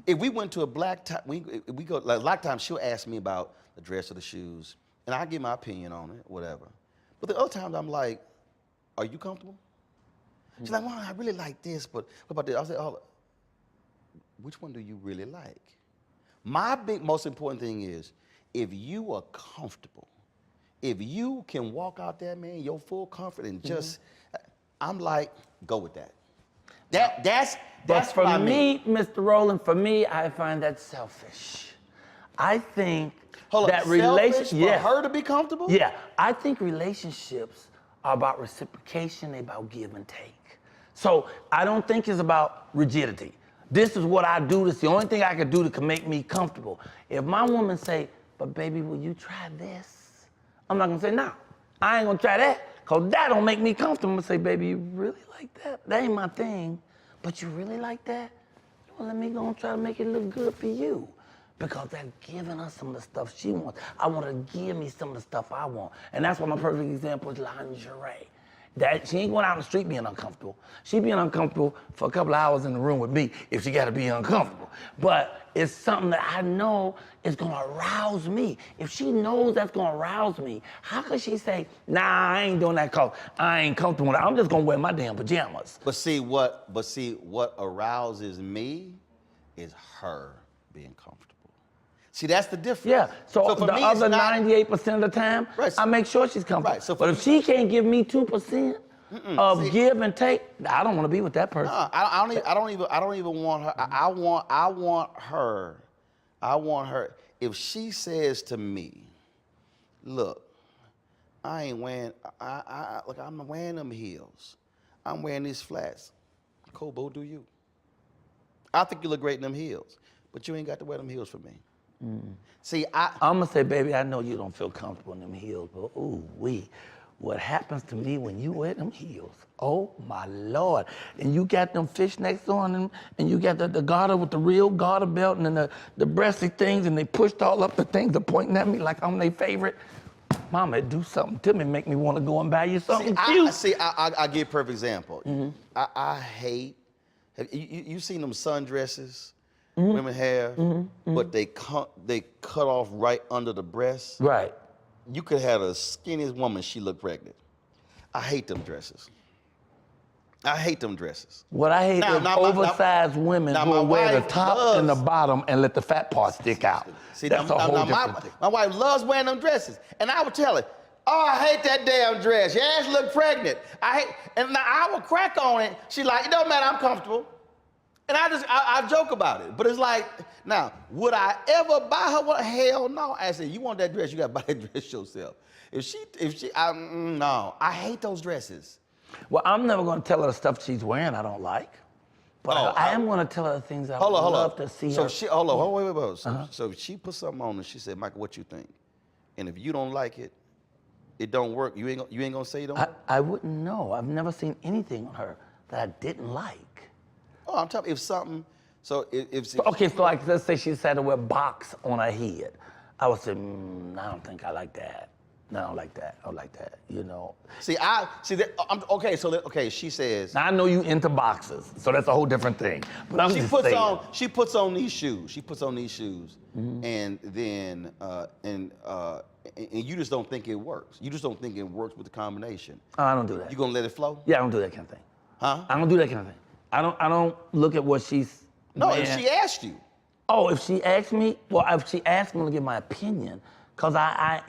If we went to a black tie, we go, like a lot of times she'll ask me about the dress or the shoes, and I give my opinion on it, whatever. But the other times I'm like, are you comfortable? She's like, well, I really like this, but what about this? I said, oh, which one do you really like? My most important thing is, if you are comfortable, if you can walk out there, man, your full comfort and just, I'm like, go with that. That's for what I me, Mr. Roland, for me, I find that selfish. I think that relationship for her to be comfortable? Yeah, I think relationships are about reciprocation, they're about give and take. So I don't think it's about rigidity. This is what I do. This is the only thing I can do that can make me comfortable. If my woman say, but baby, will you try this? I'm not gonna say, no, I ain't gonna try that, because that don't make me comfortable. I'm gonna say, baby, you really like that? That ain't my thing, but you really like that? Well, let me go and try to make it look good for you. Because they're giving us some of the stuff she wants. I want her to give me some of the stuff I want. And that's why my perfect example is lingerie. That she ain't going out on the street being uncomfortable. She being uncomfortable for a couple of hours in the room with me if she gotta be uncomfortable. But it's something that I know is gonna arouse me. If she knows that's gonna arouse me, how could she say, nah, I ain't doing that cause I ain't comfortable with it. I'm just gonna wear my damn pajamas. But see, what arouses me is her being comfortable. See, that's the difference. Yeah, so for the me, other 98% of the time, I make sure she's comfortable. Right, so but if she can't give me 2% of give and take, I don't want to be with that person. No, I don't even want her. I want her. If she says to me, look, I ain't wearing, look, I'm wearing them heels. I'm wearing these flats. Kobo, do you? I think you look great in them heels, but you ain't got to wear them heels for me. See, I'm gonna say, baby, I know you don't feel comfortable in them heels, but ooh, what happens to me when you wear them heels? Oh my Lord! And you got them fishnets on them, and you got the garter with the real garter belt, and then the breasty things, and they pushed all up the things, they're pointing at me like I'm their favorite. Mama, do something to me, make me want to go and buy you something cute. I give a perfect example. I hate. Have you seen them sundresses? Women have, but they cut off right under the breast. Right. You could have the skinniest woman, she look pregnant. I hate them dresses. I hate them dresses. What I hate is oversized women who will wear the top and the bottom and let the fat part stick out. See, that's a whole different thing. My wife loves wearing them dresses, and I would tell her, oh, I hate that damn dress. Your ass look pregnant. And now I would crack on it. She like, it don't matter, I'm comfortable. And I joke about it, but it's like, now, would I ever buy her one? Hell no. I said, you want that dress, you gotta buy that dress yourself. No, I hate those dresses. Well, I'm never gonna tell her the stuff she's wearing I don't like, but I am gonna tell her the things I would love to see her. Wait. So she put something on and she said, Michael, what you think? And if you don't like it, it don't work, you ain't gonna say it don't work? I wouldn't know. I've never seen anything on her that I didn't like. Oh, I'm talking, if something, so if okay, so like, let's say she decided to wear box on her head. I would say, I don't think I like that. No, I don't like that. I don't like that, you know. She says. Now, I know you into boxes, so that's a whole different thing. But I'm just saying. She puts on these shoes. And then, and you just don't think it works. You just don't think it works with the combination. Oh, I don't do that. You gonna let it flow? Yeah, I don't do that kind of thing. Huh? I don't do that kind of thing. I don't look at what she's. No, if she asked you. Oh, if she asked me, well, if she asked me to give my opinion, because I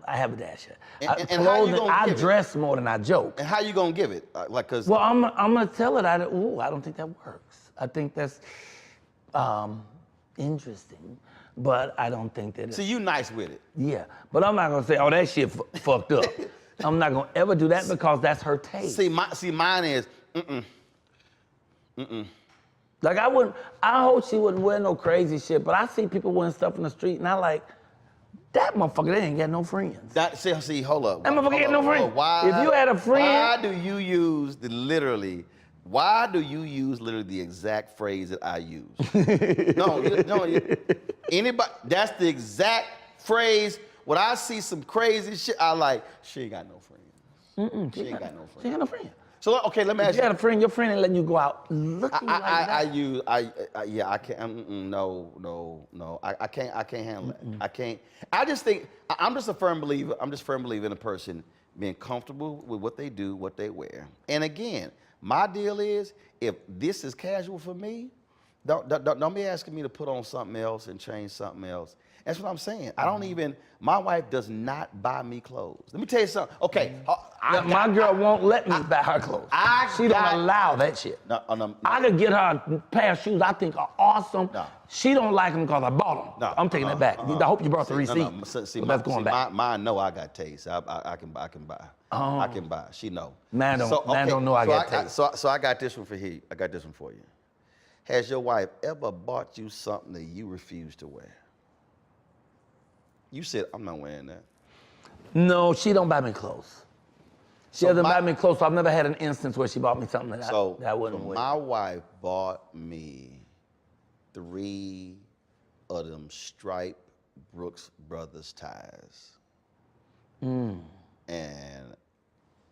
have a dash. And how you gonna I give dress more than I joke. And how you gonna give it? Cause. Well, I'm gonna tell her that. I don't think that works. I think that's interesting, but I don't think that. See, you nice with it. Yeah, but I'm not gonna say, oh, that shit fucked up. I'm not gonna ever do that because that's her taste. See, mine is, Like I hope she wouldn't wear no crazy shit, but I see people wearing stuff in the street and I like, that motherfucker, they ain't got no friends. See, hold up. That motherfucker ain't no friends. If you had a friend. Why do you use literally the exact phrase that I use? No, anybody, that's the exact phrase. When I see some crazy shit, I like, she ain't got no friends. She ain't got no friends. She ain't got no friends. So, okay, let me ask you. If you had a friend, your friend ain't letting you go out looking like that. I can't, no. I can't handle that. I can't. I just think, I'm just a firm believer in a person being comfortable with what they do, what they wear. And again, my deal is, if this is casual for me, don't be asking me to put on something else and change something else. That's what I'm saying. My wife does not buy me clothes. Let me tell you something. Okay. My girl won't let me buy her clothes. She don't allow that shit. No. I could get her a pair of shoes I think are awesome. No. She don't like them because I bought them. No, I'm taking that back. I hope you brought the receipt. That's going back. Mine know I got taste. I can buy. I can buy. She know. Man don't know I got taste. So I got this one for you. I got this one for you. Has your wife ever bought you something that you refuse to wear? You said, I'm not wearing that. No, she don't buy me clothes. She doesn't buy me clothes, so I've never had an instance where she bought me something that I wouldn't wear. My wife bought me 3 of them striped Brooks Brothers ties. And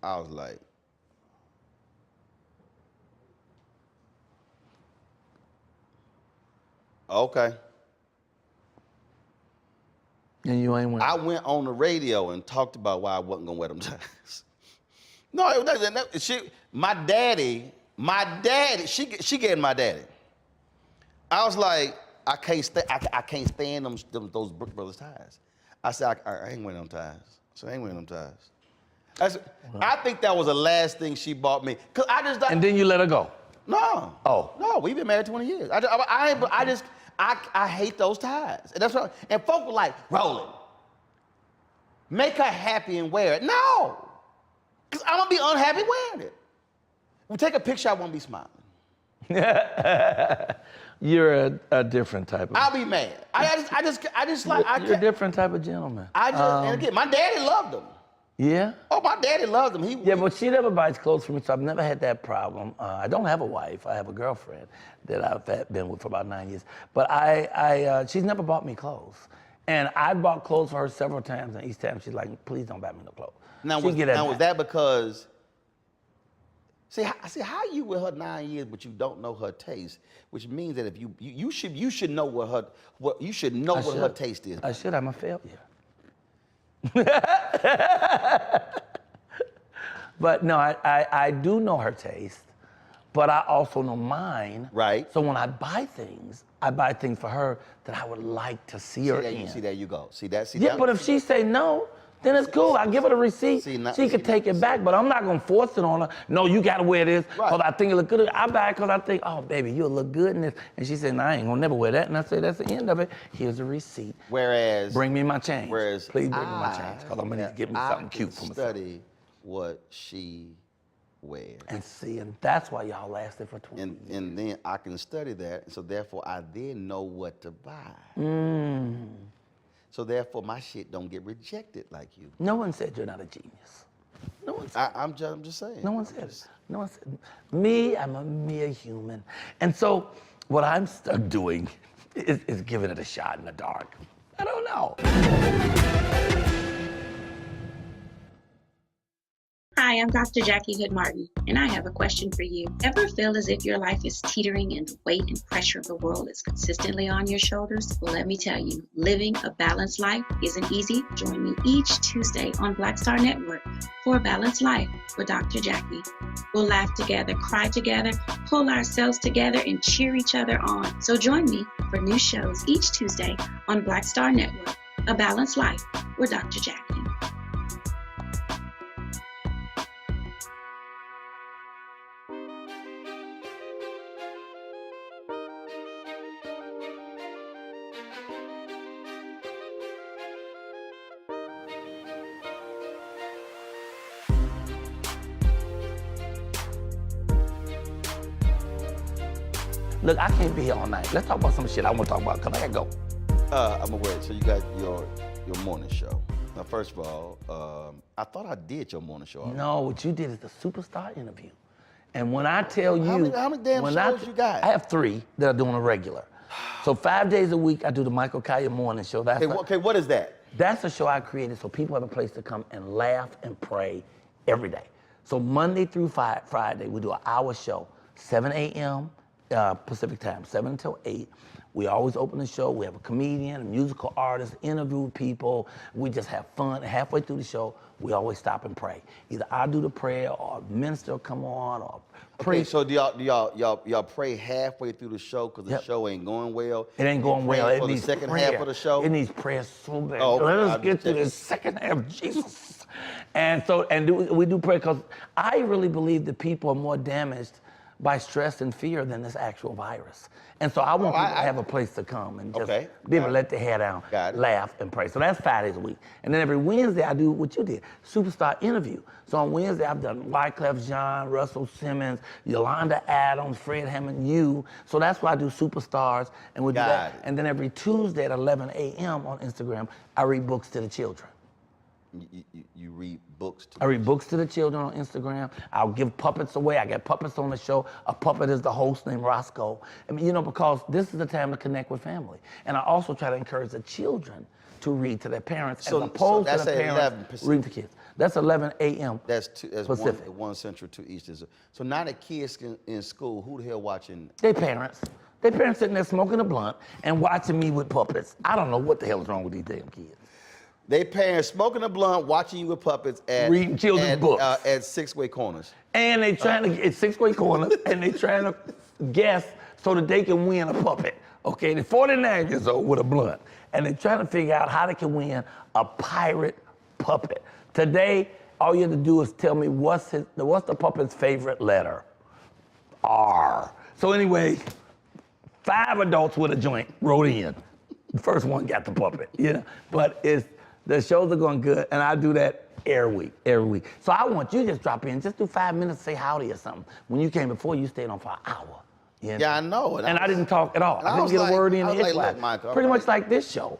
I was like, okay. And you ain't wearing. I went on the radio and talked about why I wasn't gonna wear them ties. No, my daddy, she gave my daddy. I was like, I can't stand those Brooks Brothers ties. I said, I ain't wearing them ties. So I ain't wearing them ties. I think that was the last thing she bought me. Cause and then you let her go? No. Oh. No, we've been married 20 years. I hate those ties. And that's what, and folk were like, Roland, make her happy and wear it. No, because I'm gonna be unhappy wearing it. We take a picture, I won't be smiling. You're a different type of. I'll be mad. I just like. You're a different type of gentleman. And again, my daddy loved them. Yeah? Oh, my daddy loved them. Yeah, but she never buys clothes for me, so I've never had that problem. I don't have a wife. I have a girlfriend that I've been with for about 9 years. But she's never bought me clothes. And I bought clothes for her several times, and each time she's like, please don't buy me no clothes. Now, was that because, see how you with her 9 years, but you don't know her taste, which means that if you should know what her taste is. I should. I'm a failure. But no, I do know her taste, but I also know mine. Right. So when I buy things for her that I would like to see her in. See, there you go. See that? Yeah, but if she say no, then it's cool. I give her the receipt. See, now- she can take it back, but I'm not gonna force it on her. No, you gotta wear this because I think it look good. I buy it because I think, oh, baby, you'll look good in this. And she said, no, I ain't gonna never wear that. And I said, that's the end of it. Here's a receipt. Whereas, bring me my change. Whereas, please bring me my change because I'm gonna need to get me something cute for myself. Study what she wears. And see, and that's why y'all lasted for 20 years. And then I can study that, so therefore I then know what to buy. So therefore my shit don't get rejected like you. No one said you're not a genius. No one said I'm just saying. No one said it. No one said me, I'm a mere human. And so what I'm stuck doing is giving it a shot in the dark. I don't know. Hi, I'm Dr. Jackie Hood Martin, and I have a question for you. Ever feel as if your life is teetering and the weight and pressure of the world is consistently on your shoulders? Well, let me tell you, living a balanced life isn't easy. Join me each Tuesday on Black Star Network for A Balanced Life with Dr. Jackie. We'll laugh together, cry together, pull ourselves together, and cheer each other on. So join me for new shows each Tuesday on Black Star Network, A Balanced Life with Dr. Jackie. Look, I can't be here all night. Let's talk about some shit I want to talk about, because I gotta go. I'm aware. So you got your morning show. Now, first of all, I thought I did your morning show already. No, what you did is the superstar interview. And when I tell you... How many damn shows you got? I have 3 that are doing a regular. So 5 days a week, I do the Michael Colyar morning show. That's okay, what is that? That's a show I created so people have a place to come and laugh and pray every day. So Monday through Friday, we do an hour show, 7 a.m. Pacific time, 7 until 8. We always open the show. We have a comedian, a musical artist, interview people. We just have fun. Halfway through the show, we always stop and pray. Either I do the prayer, or a minister will come on, or pray. Okay, so do y'all pray halfway through the show because the show ain't going well? It ain't going well. It for needs the second prayer. half of the show? It needs prayer so bad. Oh, Let us get to the second half, Jesus. And we do pray because I really believe that people are more damaged by stress and fear than this actual virus. And so I want people to have a place to come and just be able to let their hair down, laugh and pray. So that's 5 days a week. And then every Wednesday I do what you did, superstar interview. So on Wednesday I've done Wyclef Jean, Russell Simmons, Yolanda Adams, Fred Hammond, you. So that's why I do superstars and we do that. And then every Tuesday at 11 a.m. on Instagram, I read books to the children. You read books to I read books to the children on Instagram. I'll give puppets away. I get puppets on the show. A puppet is the host named Roscoe. I mean, because this is the time to connect with family. And I also try to encourage the children to read to their parents as opposed to the parents read to kids. That's 11 a.m. That's Pacific. 1 Central, 2 Eastern. So now the kids in school, who the hell watching? Their parents. Their parents sitting there smoking a blunt and watching me with puppets. I don't know what the hell is wrong with these damn kids. They parents smoking a blunt, watching you with puppets at reading children's books at six-way corners. And they trying to get 6-way corners, and they trying to guess so that they can win a puppet. Okay, they're 49 years old with a blunt, and they're trying to figure out how they can win a pirate puppet. Today, all you have to do is tell me what's the puppet's favorite letter? R. So anyway, 5 adults with a joint wrote in. The first one got the puppet, But the shows are going good, and I do that every week. So I want you to just drop in, just do 5 minutes, say howdy or something. When you came before, you stayed on for an hour. Yeah, I know. And I didn't talk at all. I didn't get a word in edgewise. Pretty much like this show.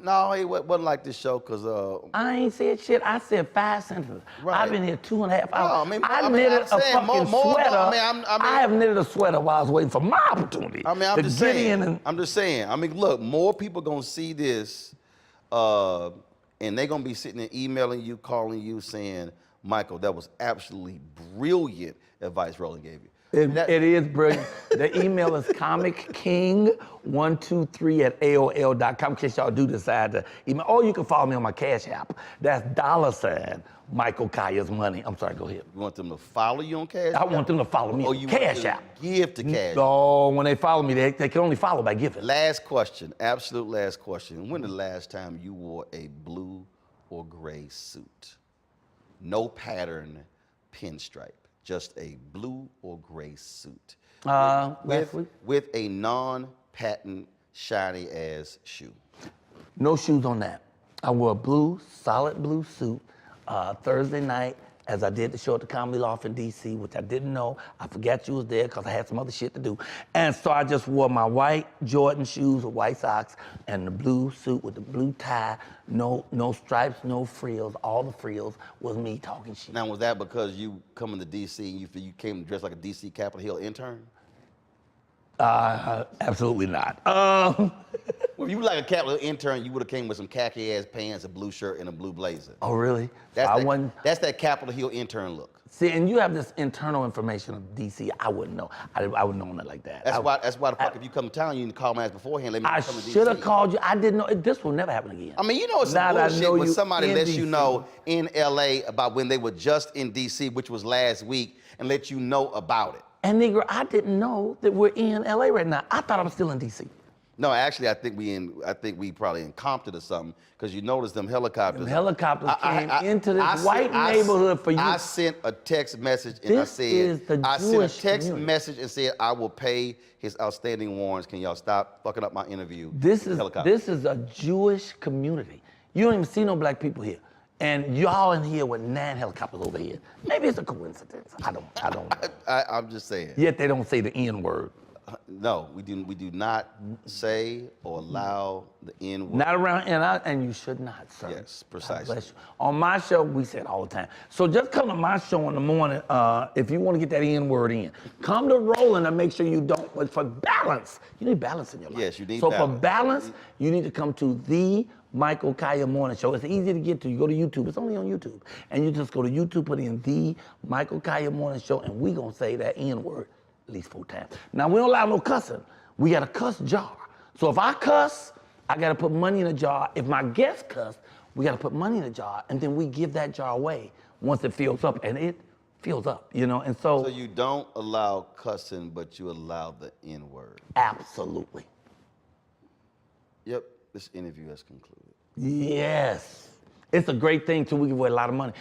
No, it wasn't like this show because... I ain't said shit. I said 5 sentences. Right. I've been here 2.5 hours. No, I knitted a fucking sweater. I have knitted a sweater while I was waiting for my opportunity. I'm just saying. I mean, look, more people going to see this and they're going to be sitting there emailing you, calling you, saying, Michael, that was absolutely brilliant advice Roland gave you. It is brilliant. The email is comicking123@aol.com in case y'all do decide to email. Or you can follow me on my Cash App. That's $ Michael Colyar's money. I'm sorry, go ahead. You want them to follow you on Cash App? I want them to follow me on Cash App. Give to Cash App. No, when they follow me, they can only follow by giving. Last question, absolute last question. When the last time you wore a blue or gray suit. No pattern pinstripe, just a blue or gray suit. With a non-patent shiny ass shoe. No shoes on that. I wore a blue, solid blue suit Thursday night as I did the show at the Comedy Loft in DC, which I didn't know. I forgot you was there because I had some other shit to do. And so I just wore my white Jordan shoes with white socks and the blue suit with the blue tie, no stripes, no frills. All the frills was me talking shit. Now, was that because you coming to DC and you came dressed like a DC Capitol Hill intern? Absolutely not. Well, if you were like a Capitol Hill intern, you would have came with some khaki ass pants, a blue shirt, and a blue blazer. Oh, really? That's that Capitol Hill intern look. See, and you have this internal information of DC. I wouldn't know. I wouldn't know it like that. That's why the fuck if you come to town, you need to call my ass beforehand. Let me come to DC. I should have called you. I didn't know. This will never happen again. I mean, you know it's some bullshit when somebody lets you know in LA about when they were just in DC, which was last week, and let you know about it. And nigga, I didn't know that we're in LA right now. I thought I was still in DC. No, actually, I think we probably in Compton or something, because you notice them helicopters. Them helicopters came into this white neighborhood for you. I sent a text message and I sent a text message and said I will pay his outstanding warrants. Can y'all stop fucking up my interview? This is a Jewish community. You don't even see no black people here. And y'all in here with 9 helicopters over here. Maybe it's a coincidence. I don't know. I'm just saying. Yet they don't say the N word. No, we do not say or allow the N word. Not around, and you should not, sir. Yes, precisely. God bless you. On my show, we say it all the time. So just come to my show in the morning if you want to get that N word in. Come to Roland and make sure you don't. But for balance, you need balance in your life. Yes, you need balance. balance. So for balance, you need to come to the Michael Colyar Morning Show. It's easy to get to. You go to YouTube. It's only on YouTube. And you just go to YouTube, put in the Michael Colyar Morning Show, and we going to say that N word at least 4 times. Now, we don't allow no cussing. We got a cuss jar. So if I cuss, I got to put money in a jar. If my guest cuss, we got to put money in a jar, and then we give that jar away once it fills up, and it fills up, you know? And so you don't allow cussing, but you allow the N word. Absolutely. Yep. This interview has concluded. Yes. It's a great thing, too. We give away a lot of money.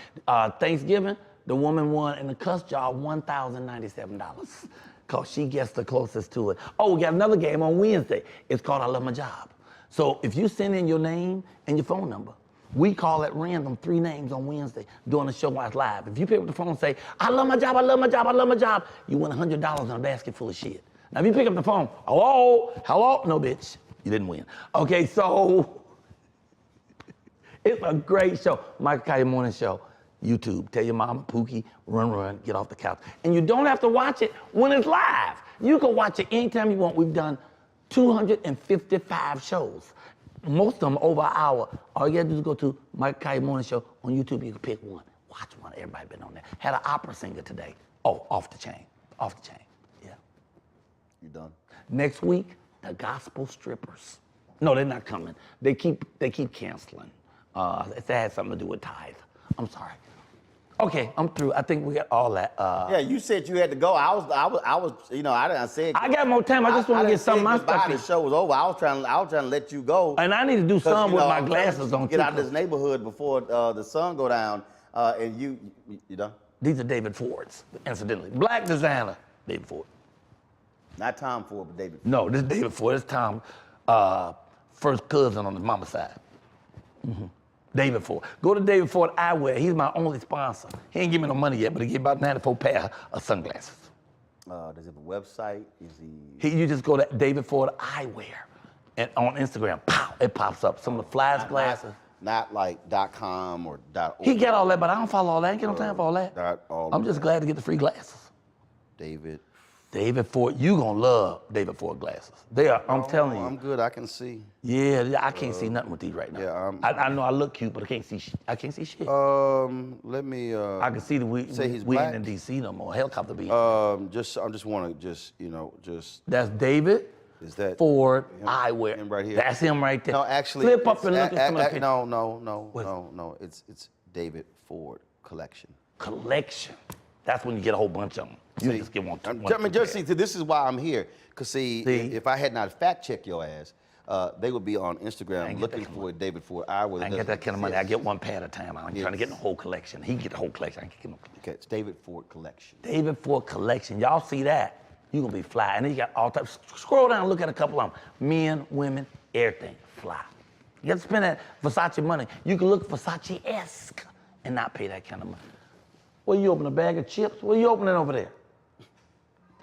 Thanksgiving, the woman won in the cuss jar $1,097 because she gets the closest to it. Oh, we got another game on Wednesday. It's called I Love My Job. So if you send in your name and your phone number, we call at random 3 names on Wednesday during the show while it's live. If you pick up the phone and say, I love my job, I love my job, I love my job, you win $100 in a basket full of shit. Now, if you pick up the phone, hello, no, bitch. You didn't win. Okay, so it's a great show. Michael Colyar Morning Show, YouTube. Tell your mama, Pookie, run, get off the couch. And you don't have to watch it when it's live. You can watch it anytime you want. We've done 255 shows. Most of them over an hour. All you gotta do is go to Michael Colyar Morning Show on YouTube. You can pick one. Watch one. Everybody been on there. Had an opera singer today. Oh, off the chain. Yeah. You done? Next week, the gospel strippers. No, they're not coming. They keep canceling. It had something to do with tithe. I'm sorry. Okay, I'm through. I think we got all that. Yeah, you said you had to go. I was. You know, I didn't say. I got more time. I just want to get some of my stuff in. The show was over. I was trying to let you go. And I need to do some with my glasses on. Get out of this neighborhood before the sun go down. And you done? These are David Ford's, incidentally. Black designer, David Ford. Not Tom Ford, but David Ford. No, this is David Ford. This is Tom, first cousin on his mama's side. Mm-hmm. David Ford. Go to David Ford Eyewear. He's my only sponsor. He ain't give me no money yet, but he gave about 94 pair of sunglasses. Does he have a website? You just go to David Ford Eyewear, and on Instagram, pow, it pops up. Some of the flyest glasses. Not like .com or .org. He got all that, but I don't follow all that. I ain't got no time for all that. I'm just glad to get the free glasses. David Ford, you gonna love David Ford glasses. They are, I'm telling you. I'm good, I can see. Yeah, I can't see nothing with these right now. Yeah, I know I look cute, but I can't see shit. Let me, I can see that we ain't in DC no more. Helicopter be. I just want to That's David Ford Eyewear. Him right here. That's him right there. No, actually. Flip up and look at some of the pictures. No. It's David Ford Collection. Collection. That's when you get a whole bunch of them. You just get one. This is why I'm here. Because see, if I had not fact checked your ass, they would be on Instagram looking for David Ford. I ain't get that kind of money. I get one pair at a time. I'm trying to get the whole collection. He can get the whole collection. I can get him. Okay, it's David Ford Collection. David Ford Collection. Y'all see that? You're going to be fly. And then you got all types. Scroll down and look at a couple of them. Men, women, everything. Fly. You got to spend that Versace money. You can look Versace-esque and not pay that kind of money. Well, you open a bag of chips? What are you opening over there?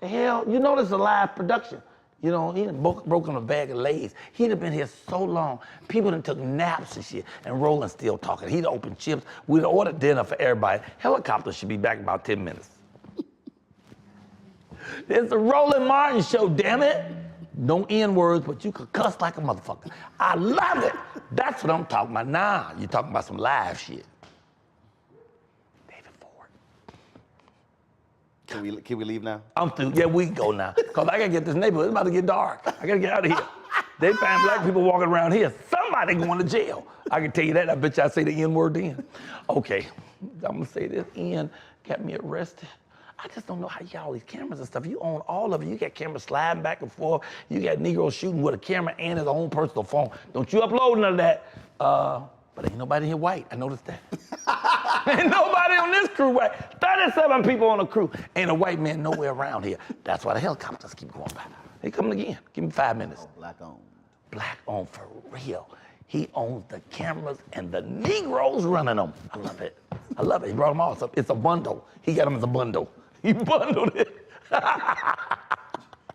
The hell? You know this is a live production. You know, he done broken a bag of Lay's. He'd have been here so long. People done took naps and shit, and Roland still talking. He'd opened chips. We'd ordered dinner for everybody. Helicopter should be back in about 10 minutes. It's the Roland Martin Show, damn it. No N-words, but you could cuss like a motherfucker. I love it. That's what I'm talking about. Nah, you're talking about some live shit. David Ford. Can we leave now? I'm through. Yeah, we can go now. Because I got to get this neighborhood. It's about to get dark. I got to get out of here. They find black people walking around here. Somebody going to jail. I can tell you that. I bet you I say the N-word then. Okay, I'm going to say this. N got me arrested. I just don't know how you got all these cameras and stuff. You own all of it. You got cameras sliding back and forth. You got Negroes shooting with a camera and his own personal phone. Don't you upload none of that. But ain't nobody here white. I noticed that. Ain't nobody on this crew white. 37 people on the crew. Ain't a white man nowhere around here. That's why the helicopters keep going by. They coming again. Give me 5 minutes. Oh, black owned. Black owned for real. He owns the cameras and the Negroes running them. I love it. I love it. He brought them all. It's a bundle. He got them as a bundle. He bundled it.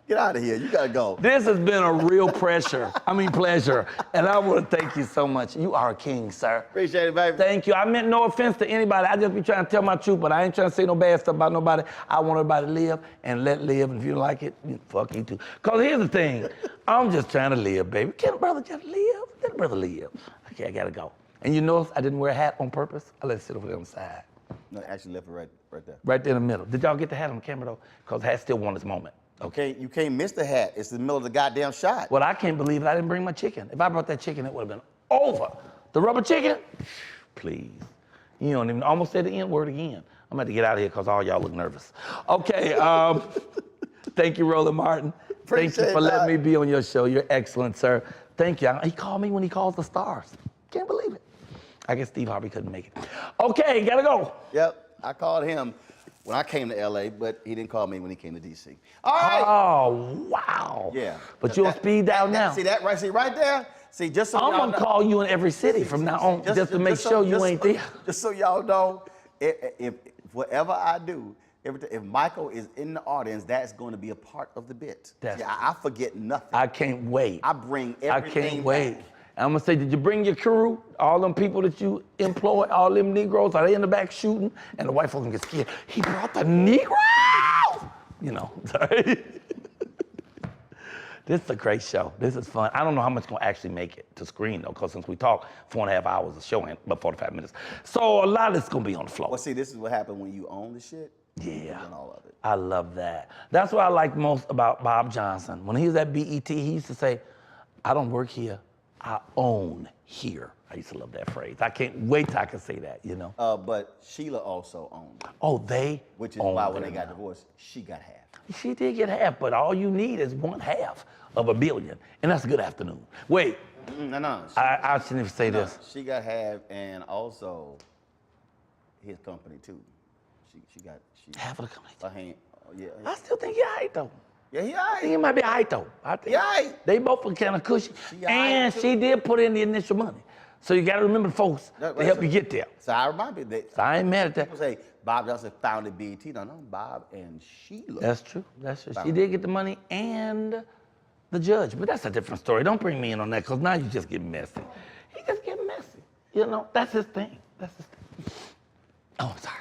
Get out of here. You gotta go. This has been a real pleasure. And I want to thank you so much. You are a king, sir. Appreciate it, baby. Thank you. I meant no offense to anybody. I just be trying to tell my truth, but I ain't trying to say no bad stuff about nobody. I want everybody to live and let live. And if you don't like it, fuck you too. Because here's the thing. I'm just trying to live, baby. Can a brother just live? Let a brother live. Okay, I gotta go. And you notice I didn't wear a hat on purpose? I let it sit over there on the side. No, actually left it right there. Right there in the middle. Did y'all get the hat on camera though? Because the hat still won its moment. Okay, you can't miss the hat. It's in the middle of the goddamn shot. Well, I can't believe it. I didn't bring my chicken. If I brought that chicken, it would have been over. The rubber chicken? Please. You don't even almost said the N-word again. I'm going to get out of here because all y'all look nervous. Okay, thank you, Roland Martin. Thank you for letting me be on your show. You're excellent, sir. Thank you. He called me when he calls the stars. Can't believe it. I guess Steve Harvey couldn't make it. Okay, gotta go. Yep, I called him when I came to LA, but he didn't call me when he came to DC. All right. Oh, wow. Yeah. But you're on speed dial now. See that right? See right there? See, just so I'm gonna call you in every city from now on, just to make sure you ain't there. Just so y'all know, if whatever I do, if Michael is in the audience, that's going to be a part of the bit. I forget nothing. I can't wait. I bring everything I can't wait. back. I'm gonna say, did you bring your crew? All them people that you employ, all them Negroes, are they in the back shooting? And the white folks get scared. He brought the Negroes! You know, sorry. This is a great show. This is fun. I don't know how much gonna actually make it to screen though, because since we talked 4.5 hours of showing, but 45 minutes. So a lot of this gonna be on the floor. Well, see, this is what happened when you own the shit. Yeah, all of it. I love that. That's what I like most about Bob Johnson. When he was at BET, he used to say, I don't work here, I own here. I used to love that phrase. I can't wait till I can say that, you know? But Sheila also owned it. Oh, they Which is why when they got divorced, she got half. She did get half, but all you need is 1/2 of $1 billion. And that's a good afternoon. Wait. No. I shouldn't even say this. She got half and also his company too. She got half of the company. Yeah. I still think you're right though. Yeah, he all right. I think it might be all right though. I think they both are kind of cushy. And she did put in the initial money. So you got to remember the folks to help you get there. So I remind you that. So I ain't mad at that. People say Bob Johnson founded BET. No, Bob and Sheila. That's true. She did get the money and the judge. But that's a different story. Don't bring me in on that because now you just get messy. He just get messy. You know, that's his thing. Oh, I'm sorry.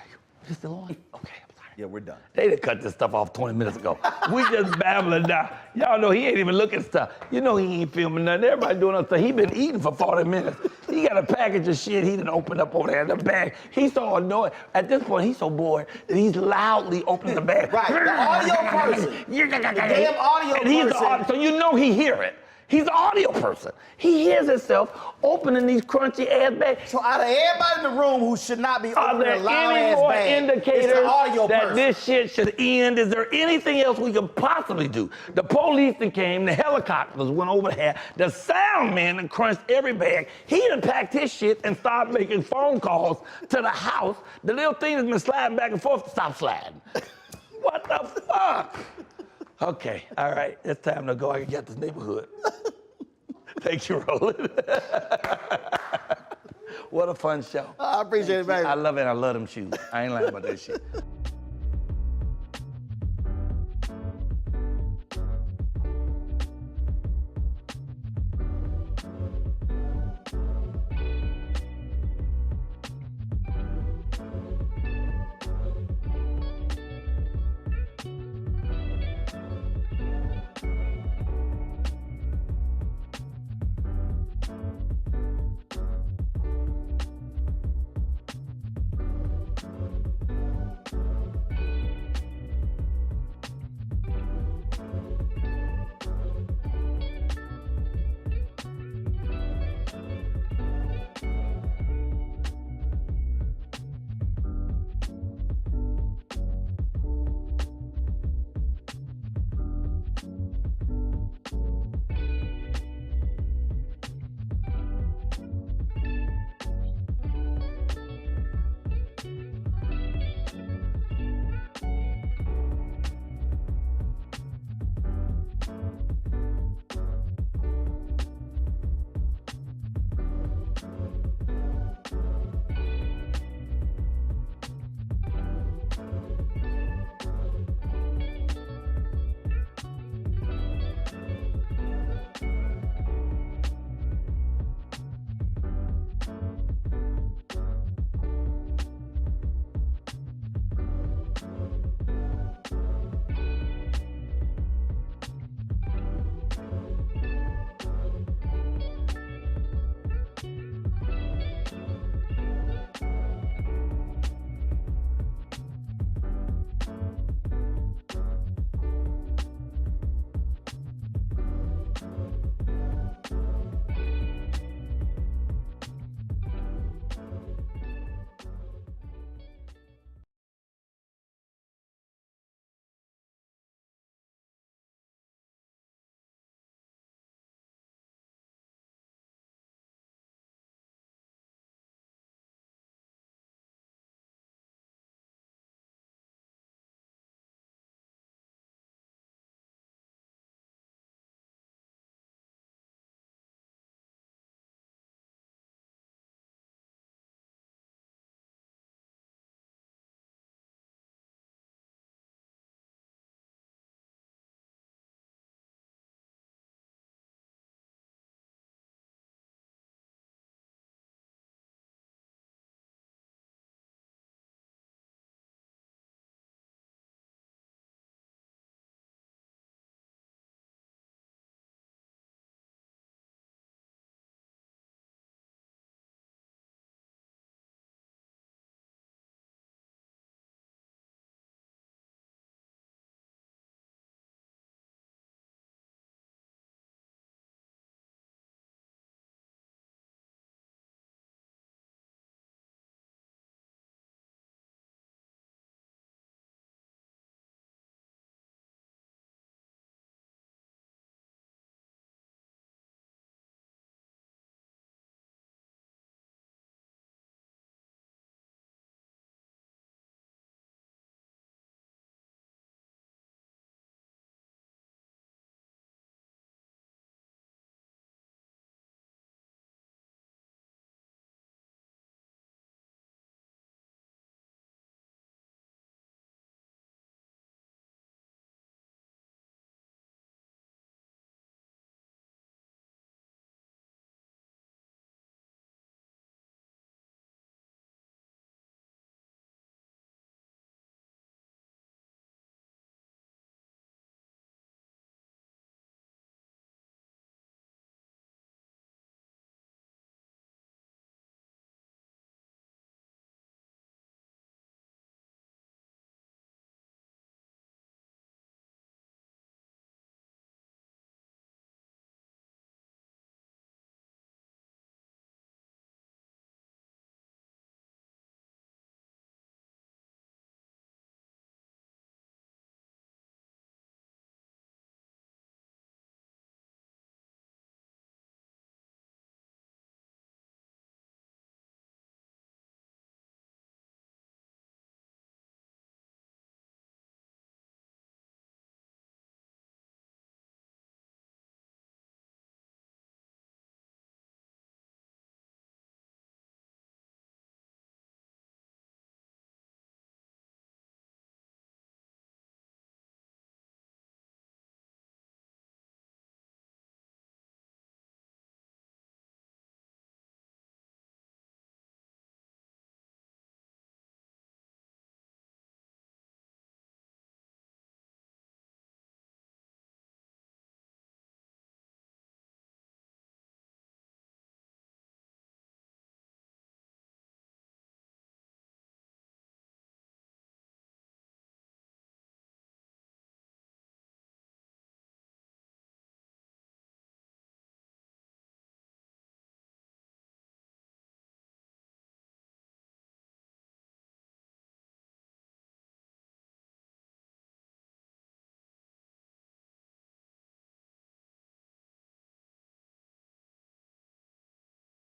You still on? Okay. Yeah, we're done. They done cut this stuff off 20 minutes ago. We just babbling now. Y'all know he ain't even looking at stuff. You know he ain't filming nothing. Everybody doing other stuff. He been eating for 40 minutes. He got a package of shit he done opened up over there in the bag. He's so annoyed. At this point, he's so bored that he's loudly opening the bag. Right, the audio person. The damn audio and he's person. so you know he hear it. He's an audio person. He hears himself opening these crunchy ass bags. So out of everybody in the room who should not be Are opening there a loud any ass more bag, indicators it's the audio that person. this shit should end? Is there anything else we could possibly do? The police that came, the helicopters went over there, the sound man that crunched every bag. He done packed his shit and started making phone calls to the house. The little thing has been sliding back and forth to stop sliding. What the fuck? Okay, all right, it's time to go. I can get this neighborhood. Thank you, Roland. What a fun show. I appreciate it, baby. I love it. I love them shoes. I ain't lying about that shit.